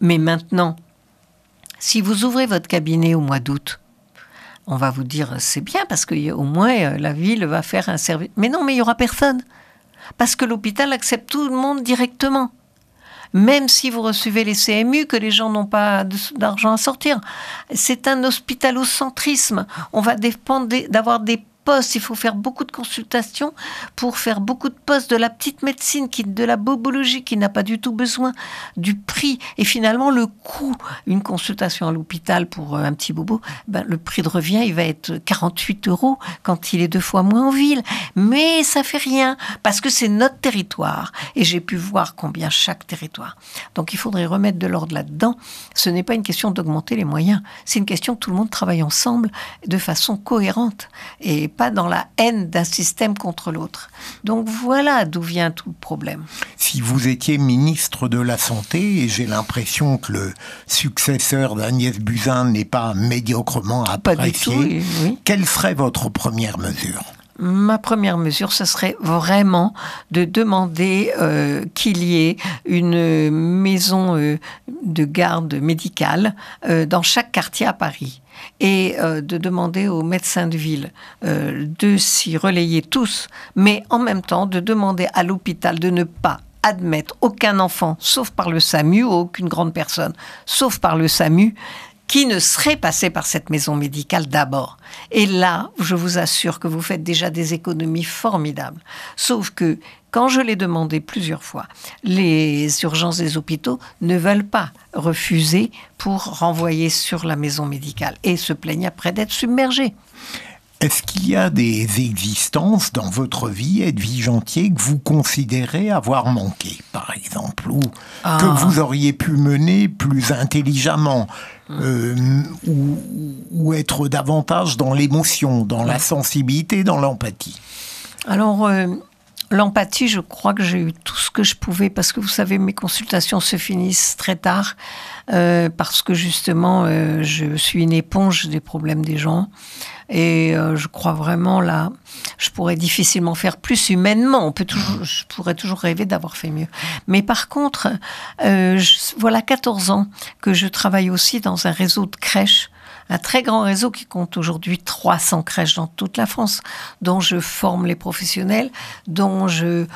Mais maintenant, si vous ouvrez votre cabinet au mois d'août, on va vous dire c'est bien parce qu'au moins la ville va faire un service. Mais non, mais il n'y aura personne. Parce que l'hôpital accepte tout le monde directement. Même si vous recevez les CMU, que les gens n'ont pas d'argent à sortir. C'est un hospitalocentrisme. On va dépendre d'avoir des postes, il faut faire beaucoup de consultations pour faire beaucoup de postes de la petite médecine, de la bobologie qui n'a pas du tout besoin du prix. Et finalement, le coût, une consultation à l'hôpital pour un petit bobo, le prix de revient, il va être 48 € quand il est 2 fois moins en ville. Mais ça fait rien, parce que c'est notre territoire. Et j'ai pu voir combien chaque territoire. Donc il faudrait remettre de l'ordre là-dedans. Ce n'est pas une question d'augmenter les moyens, c'est une question que tout le monde travaille ensemble de façon cohérente et pas dans la haine d'un système contre l'autre. Donc voilà d'où vient tout le problème. Si vous étiez ministre de la Santé, et j'ai l'impression que le successeur d'Agnès Buzyn n'est pas médiocrement apprécié, pas du tout, oui. Quelle serait votre première mesure ? Ma première mesure, ce serait vraiment de demander qu'il y ait une maison de garde médicale dans chaque quartier à Paris. Et de demander aux médecins de ville de s'y relayer tous, mais en même temps de demander à l'hôpital de ne pas admettre aucun enfant, sauf par le SAMU, ou aucune grande personne, sauf par le SAMU, qui ne serait passé par cette maison médicale d'abord. Et là, je vous assure que vous faites déjà des économies formidables. Sauf que, quand je l'ai demandé plusieurs fois, les urgences des hôpitaux ne veulent pas refuser pour renvoyer sur la maison médicale et se plaignent après d'être submergés. Est-ce qu'il y a des existences dans votre vie, Edwige Antier, que vous considérez avoir manqué, par exemple, ou que vous auriez pu mener plus intelligemment, ou être davantage dans l'émotion, dans la sensibilité, dans l'empathie? Alors, l'empathie, je crois que j'ai eu tout ce que je pouvais, parce que vous savez, mes consultations se finissent très tard, parce que justement, je suis une éponge des problèmes des gens. Et je crois vraiment, là, je pourrais difficilement faire plus humainement. Je pourrais toujours rêver d'avoir fait mieux. Mais par contre, voilà 14 ans que je travaille aussi dans un réseau de crèches, un très grand réseau qui compte aujourd'hui 300 crèches dans toute la France, dont je forme les professionnels, dont je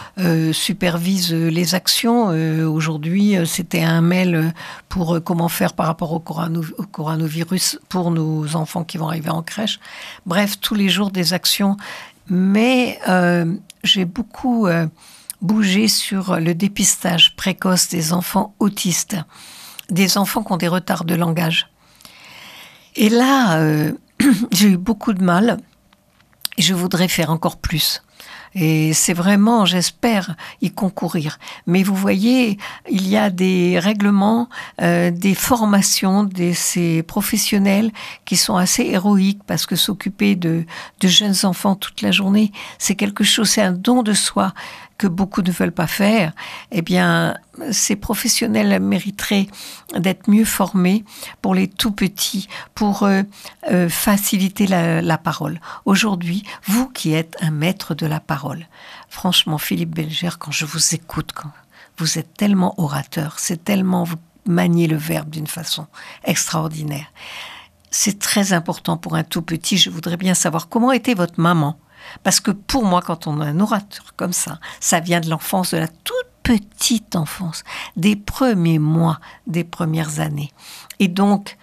supervise les actions. Aujourd'hui, c'était un mail pour comment faire par rapport au coronavirus pour nos enfants qui vont arriver en crèche. Bref, tous les jours des actions. Mais j'ai beaucoup bougé sur le dépistage précoce des enfants autistes, des enfants qui ont des retards de langage. Et là, j'ai eu beaucoup de mal et je voudrais faire encore plus. Et c'est vraiment, j'espère, y concourir. Mais vous voyez, il y a des règlements, des formations de ces professionnels qui sont assez héroïques, parce que s'occuper de jeunes enfants toute la journée, c'est quelque chose, c'est un don de soi que beaucoup ne veulent pas faire. Eh bien, ces professionnels mériteraient d'être mieux formés pour les tout petits, pour faciliter la parole. Aujourd'hui, vous qui êtes un maître de la parole, franchement, Philippe Belgère, quand je vous écoute, quand vous êtes tellement orateur, c'est tellement, vous maniez le verbe d'une façon extraordinaire. C'est très important pour un tout petit. Je voudrais bien savoir comment était votre maman. Parce que pour moi, quand on a un orateur comme ça vient de l'enfance, de la toute petite enfance, des premiers mois, des premières années. Et donc,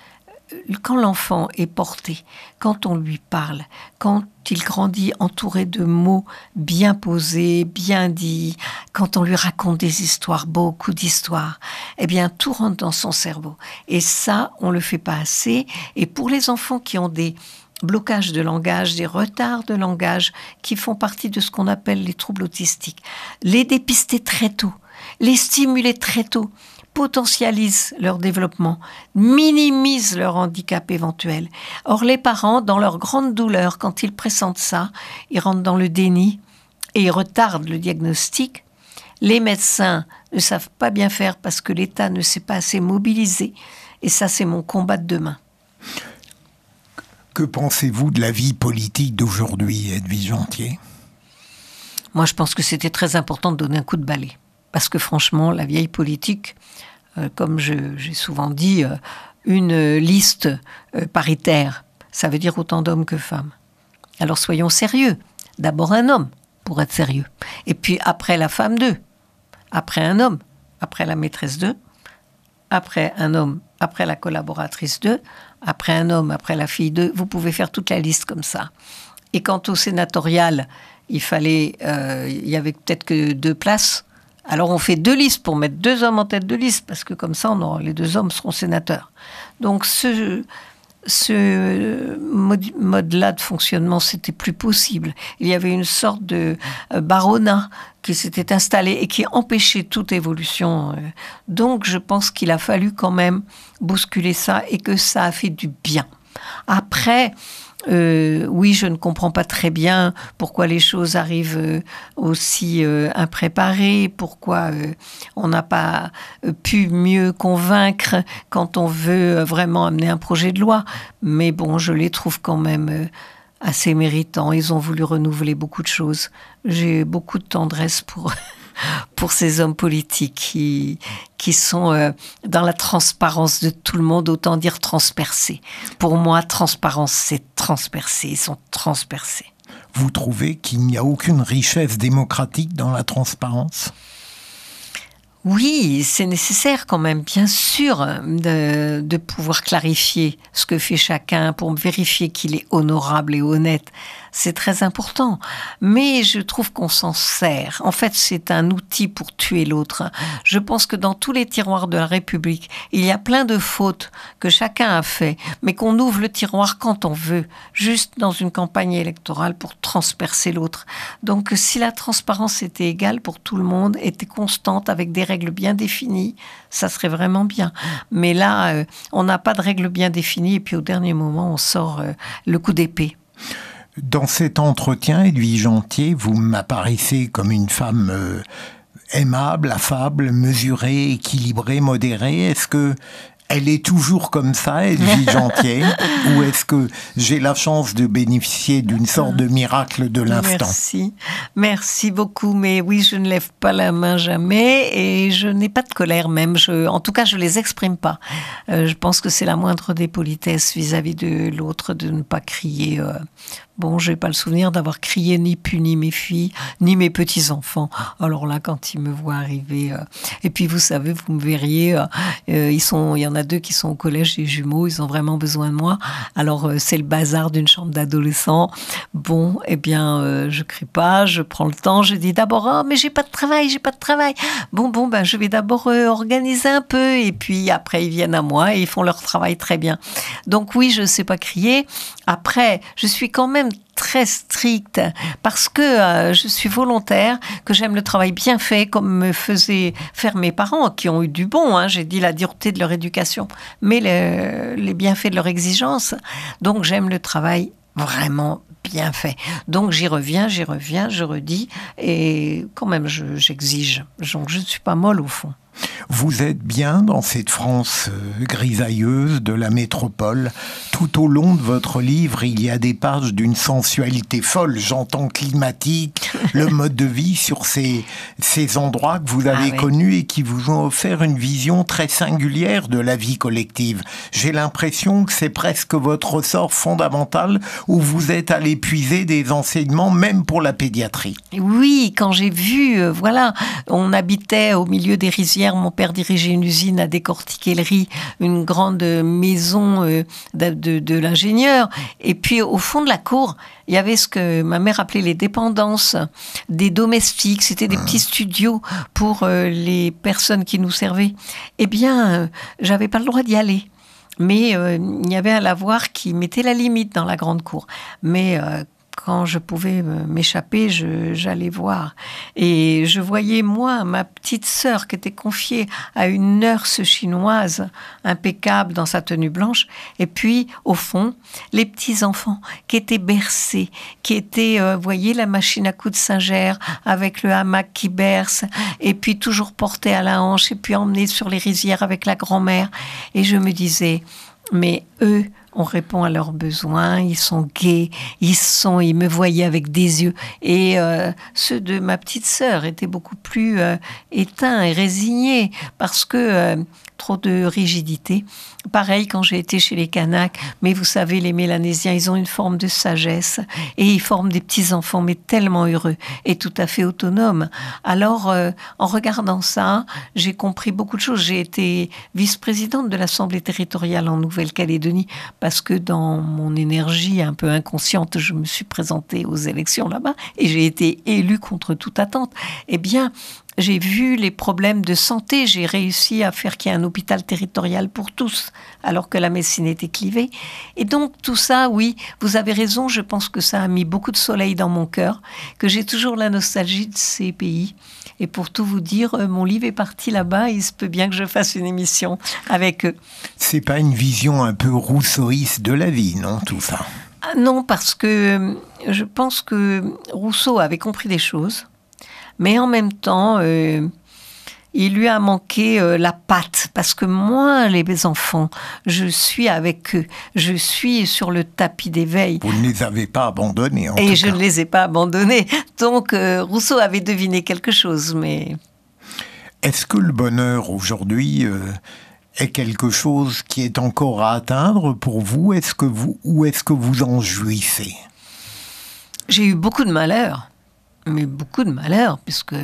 quand l'enfant est porté, quand on lui parle, quand il grandit entouré de mots bien posés, bien dits, quand on lui raconte des histoires, beaucoup d'histoires, eh bien, tout rentre dans son cerveau. Et ça, on le fait pas assez. Et pour les enfants qui ont des blocages de langage, des retards de langage qui font partie de ce qu'on appelle les troubles autistiques. Les dépister très tôt, les stimuler très tôt, potentialisent leur développement, minimisent leur handicap éventuel. Or, les parents, dans leur grande douleur, quand ils pressentent ça, ils rentrent dans le déni et ils retardent le diagnostic. Les médecins ne savent pas bien faire parce que l'État ne s'est pas assez mobilisé. Et ça, c'est mon combat de demain. Que pensez-vous de la vie politique d'aujourd'hui, Edwige Antier ? Moi, je pense que c'était très important de donner un coup de balai. Parce que franchement, la vieille politique, comme j'ai souvent dit, une liste paritaire, ça veut dire autant d'hommes que femmes. Alors soyons sérieux. D'abord un homme, pour être sérieux. Et puis après la femme, 2. Après un homme, après la maîtresse, 2. Après un homme, après la collaboratrice, 2. Après un homme, après la fille, 2. Vous pouvez faire toute la liste comme ça. Et quant au sénatorial, il y avait peut-être que 2 places. Alors on fait 2 listes pour mettre 2 hommes en tête de liste, parce que comme ça, les 2 hommes seront sénateurs. Donc ce mode-là de fonctionnement, c'était plus possible. Il y avait une sorte de baronat qui s'était installé et qui empêchait toute évolution. Donc je pense qu'il a fallu quand même bousculer ça et que ça a fait du bien. Après, oui, je ne comprends pas très bien pourquoi les choses arrivent aussi impréparées, pourquoi on n'a pas pu mieux convaincre quand on veut vraiment amener un projet de loi. Mais bon, je les trouve quand même assez méritants. Ils ont voulu renouveler beaucoup de choses. J'ai beaucoup de tendresse pour ces hommes politiques qui sont dans la transparence de tout le monde, autant dire transpercés. Pour moi, transparence, c'est transpercé. Ils sont transpercés. Vous trouvez qu'il n'y a aucune richesse démocratique dans la transparence ? Oui, c'est nécessaire quand même, bien sûr, de pouvoir clarifier ce que fait chacun pour vérifier qu'il est honorable et honnête. C'est très important. Mais je trouve qu'on s'en sert. En fait, c'est un outil pour tuer l'autre. Je pense que dans tous les tiroirs de la République, il y a plein de fautes que chacun a fait, mais qu'on ouvre le tiroir quand on veut, juste dans une campagne électorale pour transpercer l'autre. Donc, si la transparence était égale pour tout le monde, était constante avec des règles bien définies, ça serait vraiment bien. Mais là, on n'a pas de règles bien définies et puis au dernier moment, on sort le coup d'épée. Dans cet entretien, Edwige Antier, vous m'apparaissez comme une femme aimable, affable, mesurée, équilibrée, modérée. Est-ce que elle est toujours comme ça, Edwige Antier, ou est-ce que j'ai la chance de bénéficier d'une sorte de miracle de l'instant ? Merci beaucoup. Mais oui, je ne lève pas la main jamais et je n'ai pas de colère même. En tout cas, je les exprime pas. Je pense que c'est la moindre des politesses vis-à-vis de l'autre de ne pas crier. Bon, je n'ai pas le souvenir d'avoir crié ni puni mes filles, ni mes petits-enfants. Alors là, quand ils me voient arriver... Et puis, vous savez, vous me verriez, il y en a 2 qui sont au collège, des jumeaux, ils ont vraiment besoin de moi. Alors, c'est le bazar d'une chambre d'adolescents. Bon, eh bien, je crie pas, je prends le temps, je dis d'abord, oh, mais j'ai pas de travail. Bon, ben, je vais d'abord organiser un peu, et puis après, ils viennent à moi et ils font leur travail très bien. Donc oui, je sais pas crier. Après, je suis quand même très stricte parce que je suis volontaire, que j'aime le travail bien fait comme me faisaient faire mes parents qui ont eu du bon, hein, j'ai dit la dureté de leur éducation, mais les bienfaits de leur exigence. Donc j'aime le travail vraiment bien fait. Donc j'y reviens, je redis et quand même j'exige. Donc je ne suis pas molle au fond. Vous êtes bien dans cette France grisailleuse de la métropole. Tout au long de votre livre, il y a des pages d'une sensualité folle, j'entends climatique, le mode de vie sur ces endroits que vous avez connus et qui vous ont offert une vision très singulière de la vie collective. J'ai l'impression que c'est presque votre ressort fondamental où vous êtes allé puiser des enseignements, même pour la pédiatrie. Oui, quand j'ai vu, on habitait au milieu des rizières. Mon père dirigeait une usine à décortiquer le riz, une grande maison de l'ingénieur. Et puis, au fond de la cour, il y avait ce que ma mère appelait les dépendances, des domestiques. C'était des petits studios pour les personnes qui nous servaient. Eh bien, j'avais pas le droit d'y aller. Mais il y avait un lavoir qui mettait la limite dans la grande cour. Mais quand je pouvais m'échapper, j'allais voir. Et je voyais, moi, ma petite sœur qui était confiée à une nurse chinoise impeccable dans sa tenue blanche. Et puis, au fond, les petits-enfants qui étaient bercés, qui étaient, voyez, la machine à coudre Singer avec le hamac qui berce, et puis toujours portés à la hanche, et puis emmenés sur les rizières avec la grand-mère. Et je me disais, mais eux, on répond à leurs besoins, ils sont gais, ils me voyaient avec des yeux. Et ceux de ma petite sœur étaient beaucoup plus éteints et résignés parce que trop de rigidité. Pareil quand j'ai été chez les Kanaks, mais vous savez, les Mélanésiens, ils ont une forme de sagesse et ils forment des petits-enfants, mais tellement heureux et tout à fait autonomes. Alors, en regardant ça, j'ai compris beaucoup de choses. J'ai été vice-présidente de l'Assemblée territoriale en Nouvelle-Calédonie parce que dans mon énergie un peu inconsciente, je me suis présentée aux élections là-bas et j'ai été élue contre toute attente. Eh bien, j'ai vu les problèmes de santé. J'ai réussi à faire qu'il y ait un hôpital territorial pour tous, alors que la médecine était clivée. Et donc, tout ça, oui, vous avez raison, je pense que ça a mis beaucoup de soleil dans mon cœur, que j'ai toujours la nostalgie de ces pays. Et pour tout vous dire, mon livre est parti là-bas, il se peut bien que je fasse une émission avec eux. C'est pas une vision un peu rousseauiste de la vie, non, tout ça? Ah non, parce que je pense que Rousseau avait compris des choses. Mais en même temps, il lui a manqué la patte. Parce que moi, les enfants, je suis avec eux. Je suis sur le tapis d'éveil. Vous ne les avez pas abandonnés, en tout cas. Et je ne les ai pas abandonnés. Donc, Rousseau avait deviné quelque chose, mais... Est-ce que le bonheur, aujourd'hui, est quelque chose qui est encore à atteindre pour vous? Ou est-ce que vous en jouissez? J'ai eu beaucoup de malheurs. Mais beaucoup de malheur, puisque,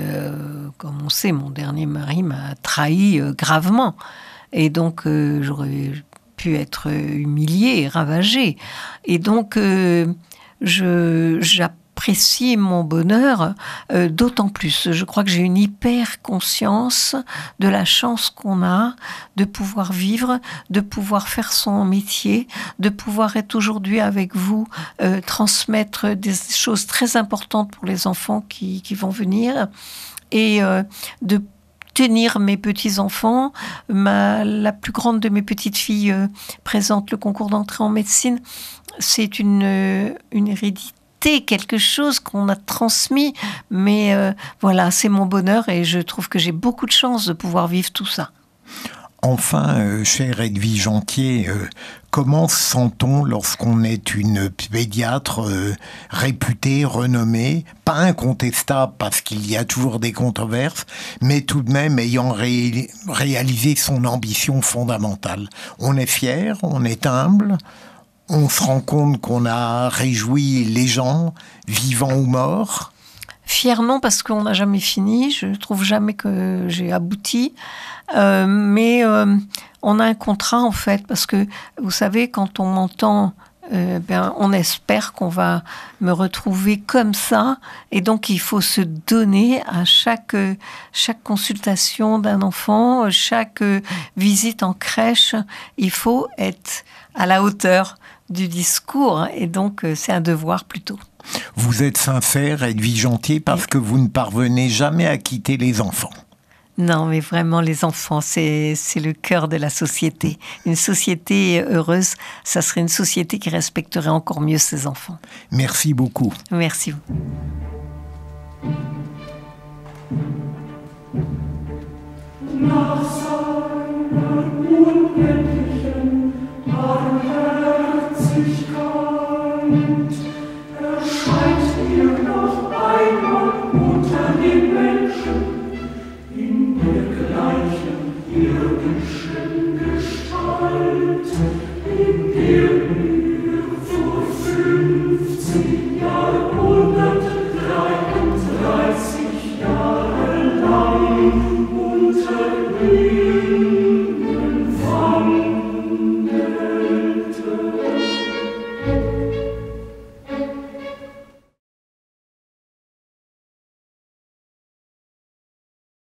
comme on sait, mon dernier mari m'a trahi gravement. Et donc, j'aurais pu être humiliée et ravagée. Et donc, j'apprécie mon bonheur d'autant plus. Je crois que j'ai une hyper conscience de la chance qu'on a de pouvoir vivre, de pouvoir faire son métier, de pouvoir être aujourd'hui avec vous, transmettre des choses très importantes pour les enfants qui vont venir et de tenir mes petits-enfants. La plus grande de mes petites filles présente le concours d'entrée en médecine. C'est une hérédité, quelque chose qu'on a transmis, mais voilà, c'est mon bonheur et je trouve que j'ai beaucoup de chance de pouvoir vivre tout ça. Enfin, chère Edwige Anquier, comment sent-on lorsqu'on est une pédiatre réputée, renommée, pas incontestable parce qu'il y a toujours des controverses, mais tout de même ayant réalisé son ambition fondamentale? On est fier, on est humble, on se rend compte qu'on a réjoui les gens, vivants ou morts? Fier non, parce qu'on n'a jamais fini. Je ne trouve jamais que j'ai abouti. Mais on a un contrat, en fait, parce que, vous savez, quand on m'entend, on espère qu'on va me retrouver comme ça. Et donc, il faut se donner à chaque consultation d'un enfant, chaque visite en crèche. Il faut être à la hauteur du discours. Et donc, c'est un devoir plutôt. Vous êtes sincère, Edwige Anquier, parce que vous ne parvenez jamais à quitter les enfants. Non, mais vraiment, les enfants, c'est le cœur de la société. Une société heureuse, ça serait une société qui respecterait encore mieux ses enfants. Merci beaucoup. Merci. Nossa